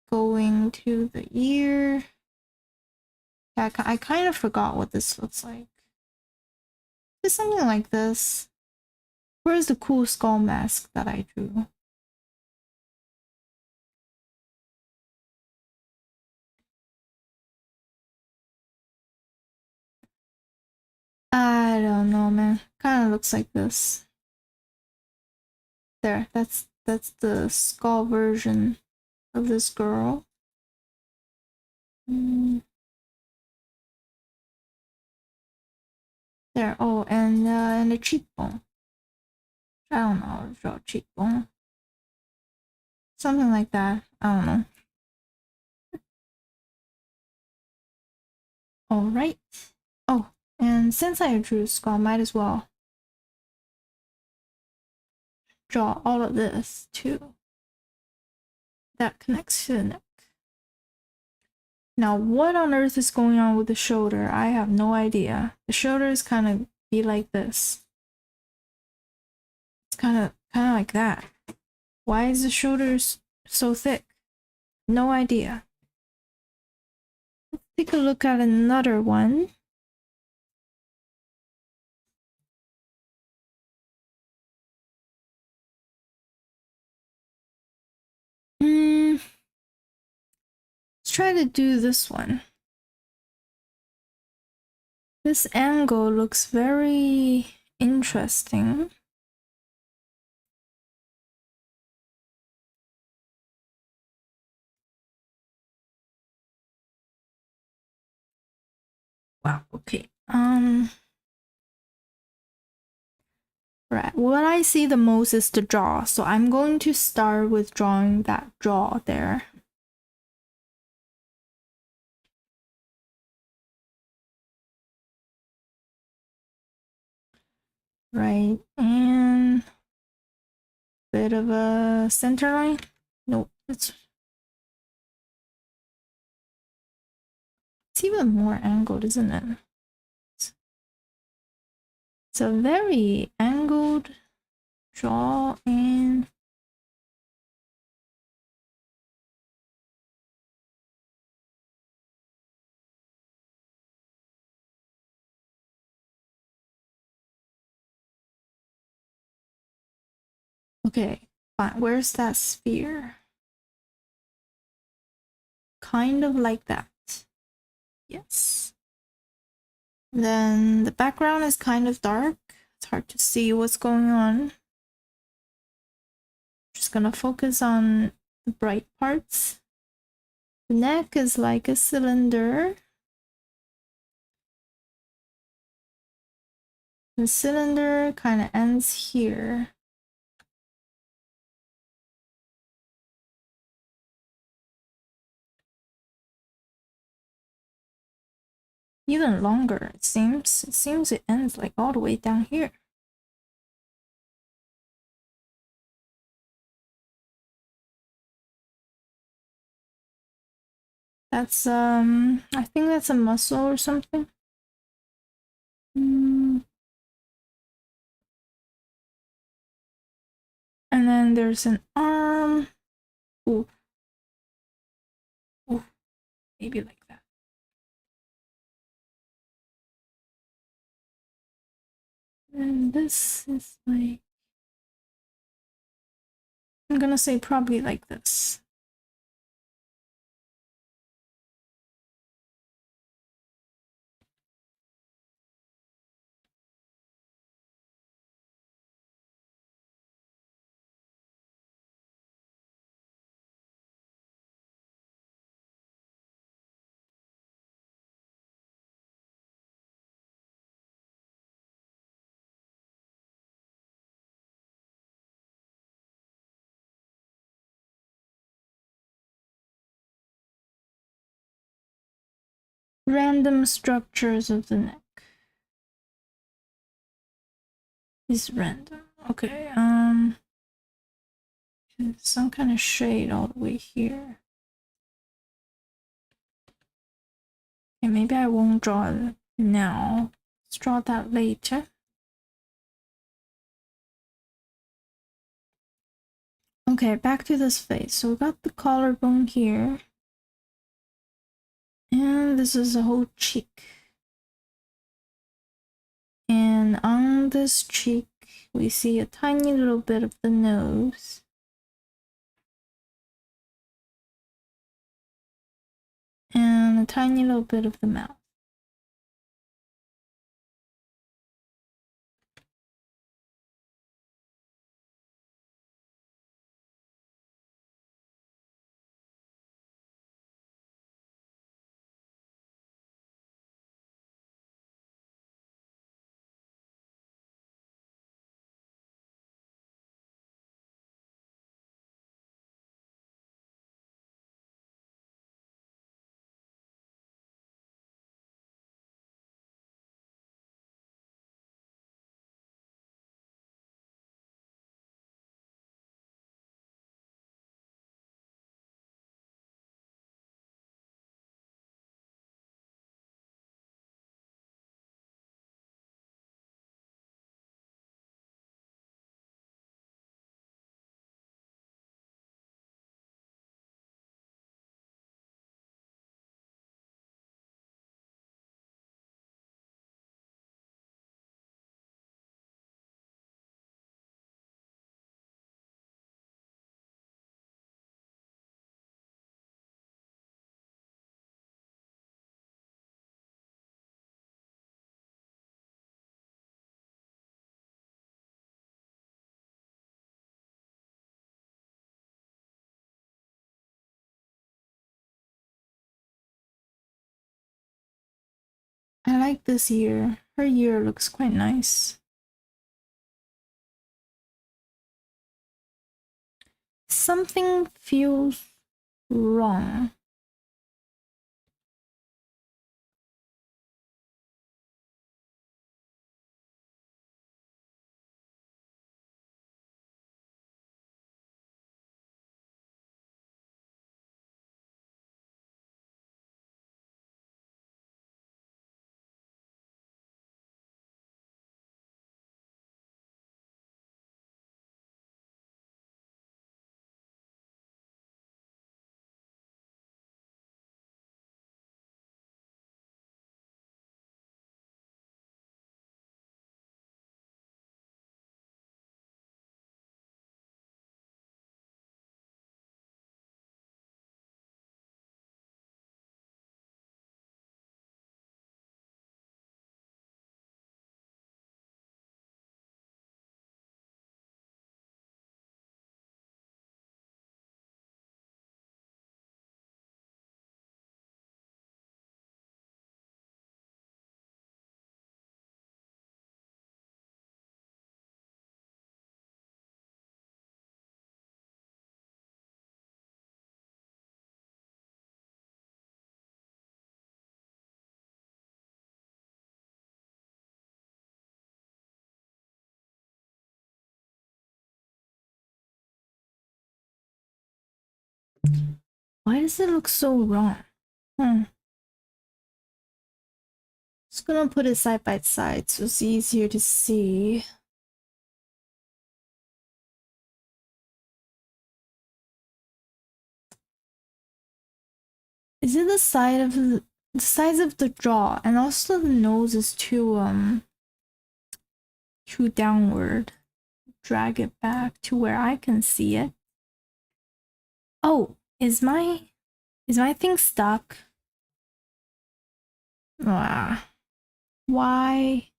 going to the ear. Yeah, I kind of forgot what this looks like. It's something like this. Where's the cool skull mask that I drew? I don't know, man. Kind of looks like this. There, that's the skull version of this girl. Mm. There. Oh, and a cheekbone. I don't know how to draw a cheekbone. Something like that. I don't know. All right. Oh, and since I drew a skull, might as well draw all of this too. That connects to the neck. Now, what on earth is going on with the shoulder? I have no idea. The shoulder is kind of be like this. It's kind of like that. Why is the shoulders so thick? No idea. Let's take a look at another one. Let's try to do this one. This angle looks very interesting. Wow, okay. Right, what I see the most is the jaw, so I'm going to start with drawing that jaw there. Right, and bit of a center line. Nope, it's even more angled, isn't it? It's a very angled jaw and okay, fine. Where's that sphere? Kind of like that. Yes. Then the background is kind of dark. It's hard to see what's going on. Just gonna focus on the bright parts. The neck is like a cylinder. The cylinder kind of ends here. Even longer, it seems. It seems it ends like all the way down here. That's I think that's a muscle or something. And then there's an arm. Ooh. Ooh. Maybe like that. And this is like, I'm gonna say probably like this. Random structures of the neck is random. Okay, some kind of shade all the way here. Okay, maybe I won't draw it now. Let's draw that later. Okay, back to this face. So we got the collarbone here. And this is a whole cheek. And on this cheek, we see a tiny little bit of the nose. And a tiny little bit of the mouth. I like this ear. Her ear looks quite nice. Something feels wrong. Why does it look so wrong? Just gonna put it side by side so it's easier to see. Is it the side of the size of the jaw, and also the nose is too downward. Drag it back to where I can see it. Oh, is my thing stuck? Ah, why?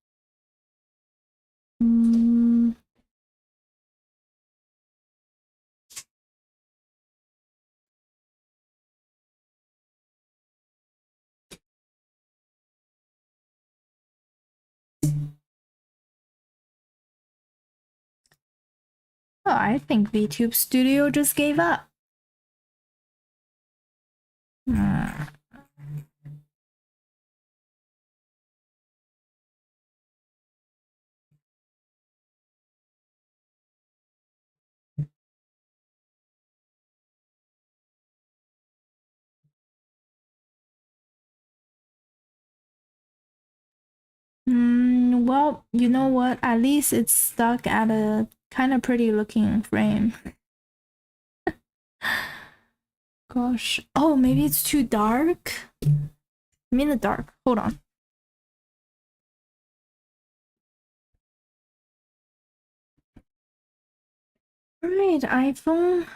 Oh, I think VTube Studio just gave up. Well, you know what? At least it's stuck at a kind of pretty looking frame. Gosh. Oh, maybe it's too dark? I'm in the dark. Hold on. Alright, iPhone.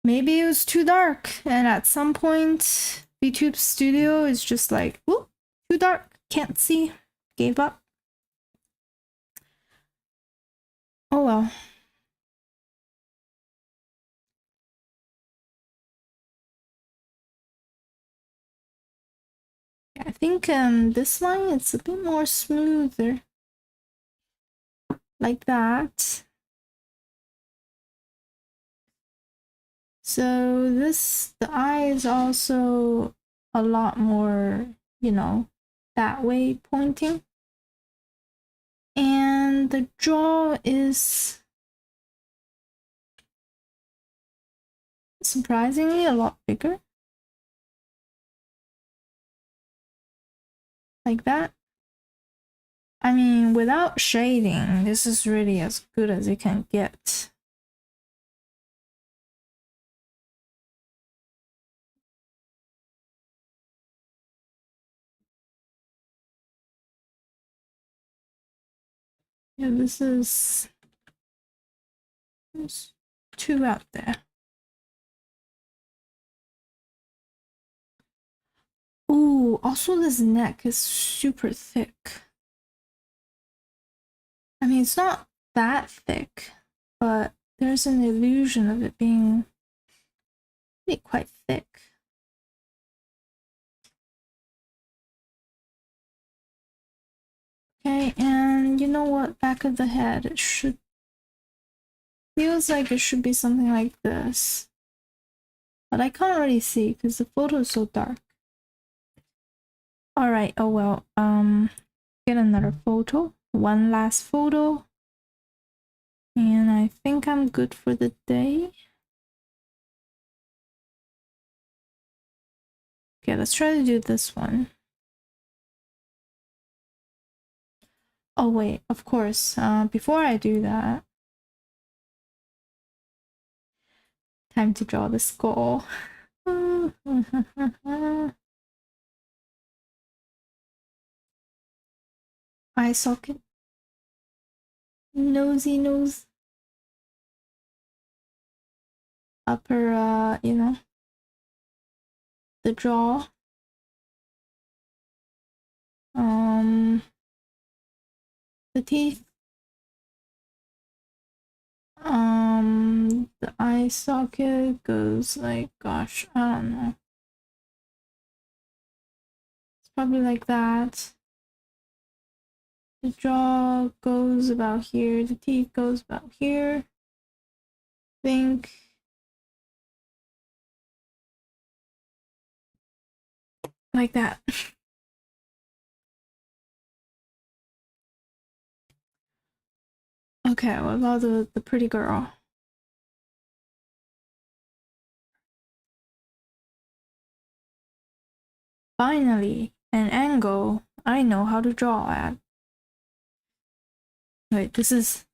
Maybe it was too dark, and at some point, VTube Studio is just like, whoop, too dark, can't see, gave up. Oh well. I think this line it's a bit more smoother. Like that. So the eye is also a lot more, you know, that way pointing. And the jaw is surprisingly a lot bigger. Like that. I mean, without shading, this is really as good as it can get. Yeah, there's two out there. Ooh, also this neck is super thick. I mean, it's not that thick, but there's an illusion of it being really quite thick. Okay, and you know what? Back of the head, it should feels like it should be something like this. But I can't really see because the photo is so dark. Alright, oh well. Get another photo. One last photo. And I think I'm good for the day. Okay, let's try to do this one. Oh wait, of course. Before I do that, time to draw the skull. Eye socket. Nosy nose. Upper, you know, the jaw. The teeth. The eye socket goes like, gosh, I don't know. It's probably like that. The jaw goes about here. The teeth goes about here. Think like that. Okay, what about the pretty girl? Finally, an angle I know how to draw at. Wait, this is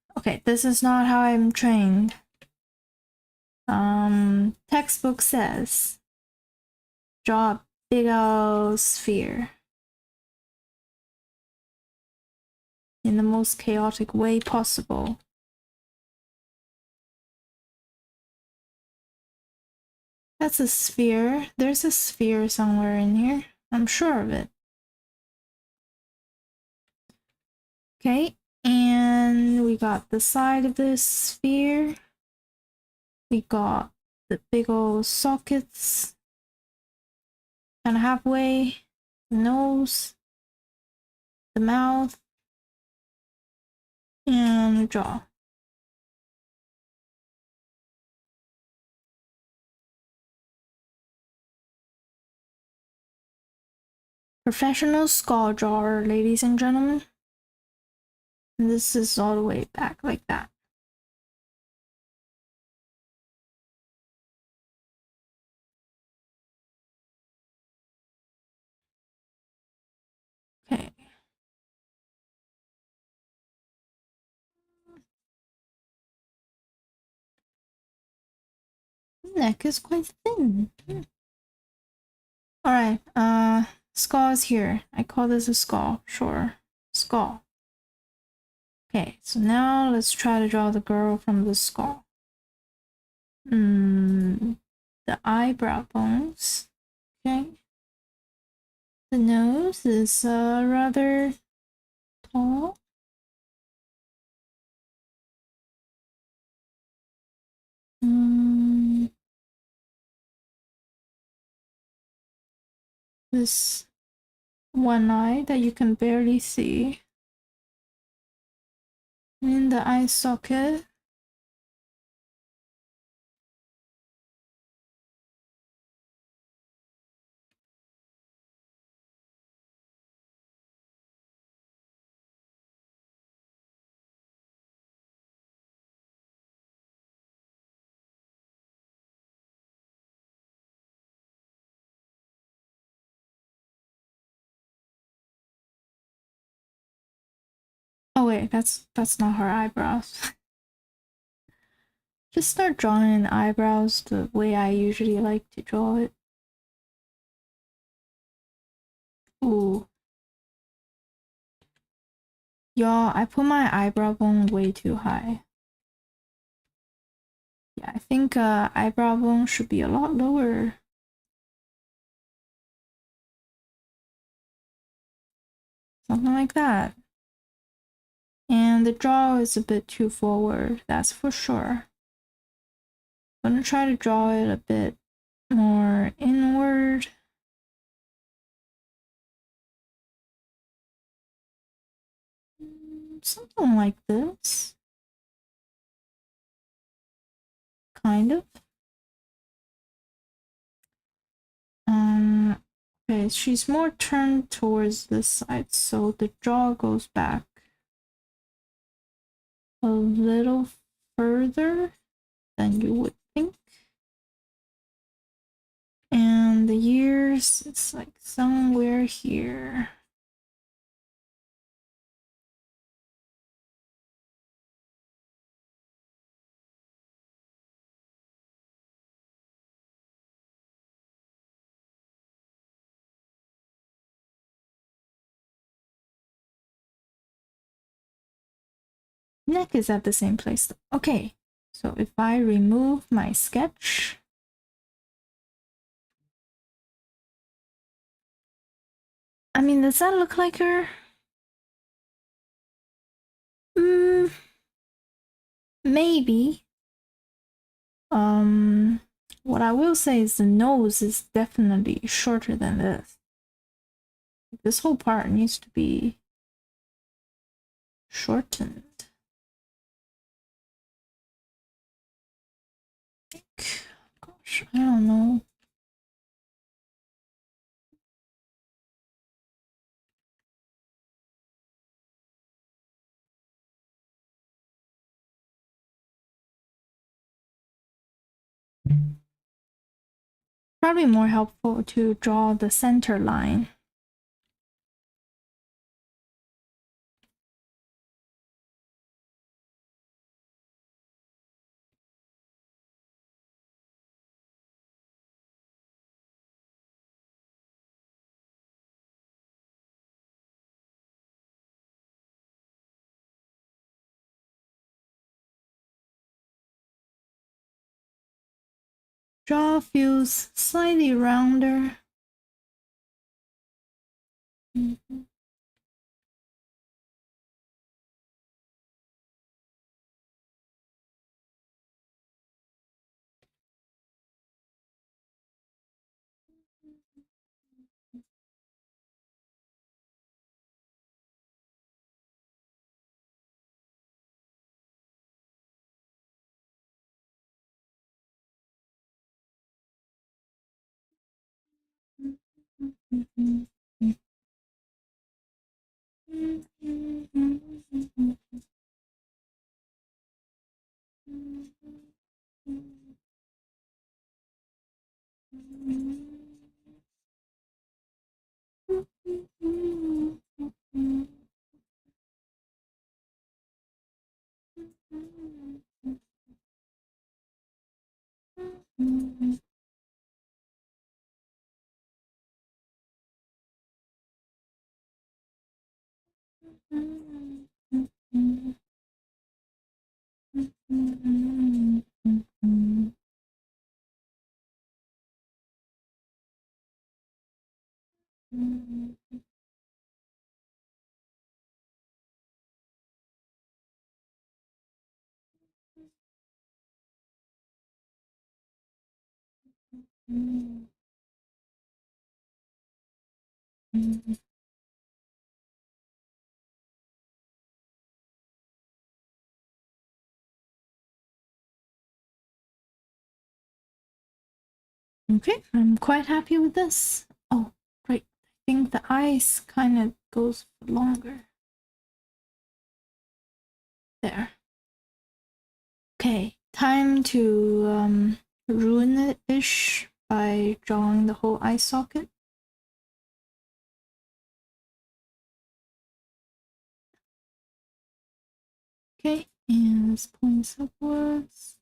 not how I'm trained. Textbook says draw a big old sphere in the most chaotic way possible. That's a sphere. There's a sphere somewhere in here. I'm sure of it. Okay, and we got the side of this sphere. We got the big old sockets. Kind of halfway. The nose. The mouth. And the jaw. Professional skull drawer, ladies and gentlemen. And this is all the way back like that. Okay. Neck is quite thin. Alright, skull is here. I call this a skull, sure. Skull. Okay, so now let's try to draw the girl from the skull. The eyebrow bones. Okay. The nose is rather tall. This one eye that you can barely see. In the eye socket. Oh wait, that's not her eyebrows. Just start drawing eyebrows the way I usually like to draw it. Ooh. Y'all, I put my eyebrow bone way too high. Yeah, I think eyebrow bone should be a lot lower. Something like that. And the jaw is a bit too forward, that's for sure. I'm gonna try to draw it a bit more inward. Something like this. Kind of. Okay, she's more turned towards this side, so the jaw goes back a little further than you would think. And the ears, it's like somewhere here. Neck is at the same place. Okay, so if I remove my sketch, I mean, does that look like her? Maybe. What I will say is the nose is definitely shorter than this. This whole part needs to be shortened. Gosh, I don't know. probably more helpful to draw the center line. Jaw feels slightly rounder. Okay, I'm quite happy with this. Oh, right. I think the eyes kind of goes longer. There. Okay, time to ruin it-ish by drawing the whole eye socket. Okay, and this points upwards.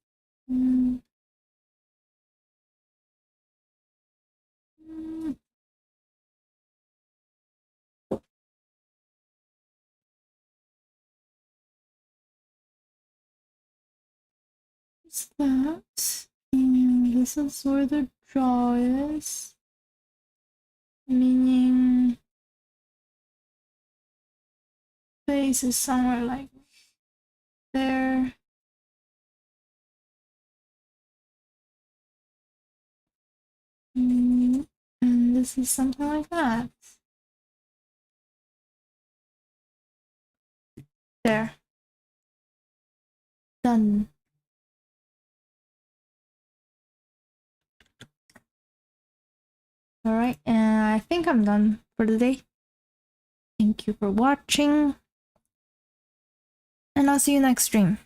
What's that? And this is where the jaw is. Meaning face is somewhere like there. And this is something like that. There. Done. Alright, and I think I'm done for the day. Thank you for watching. And I'll see you next stream.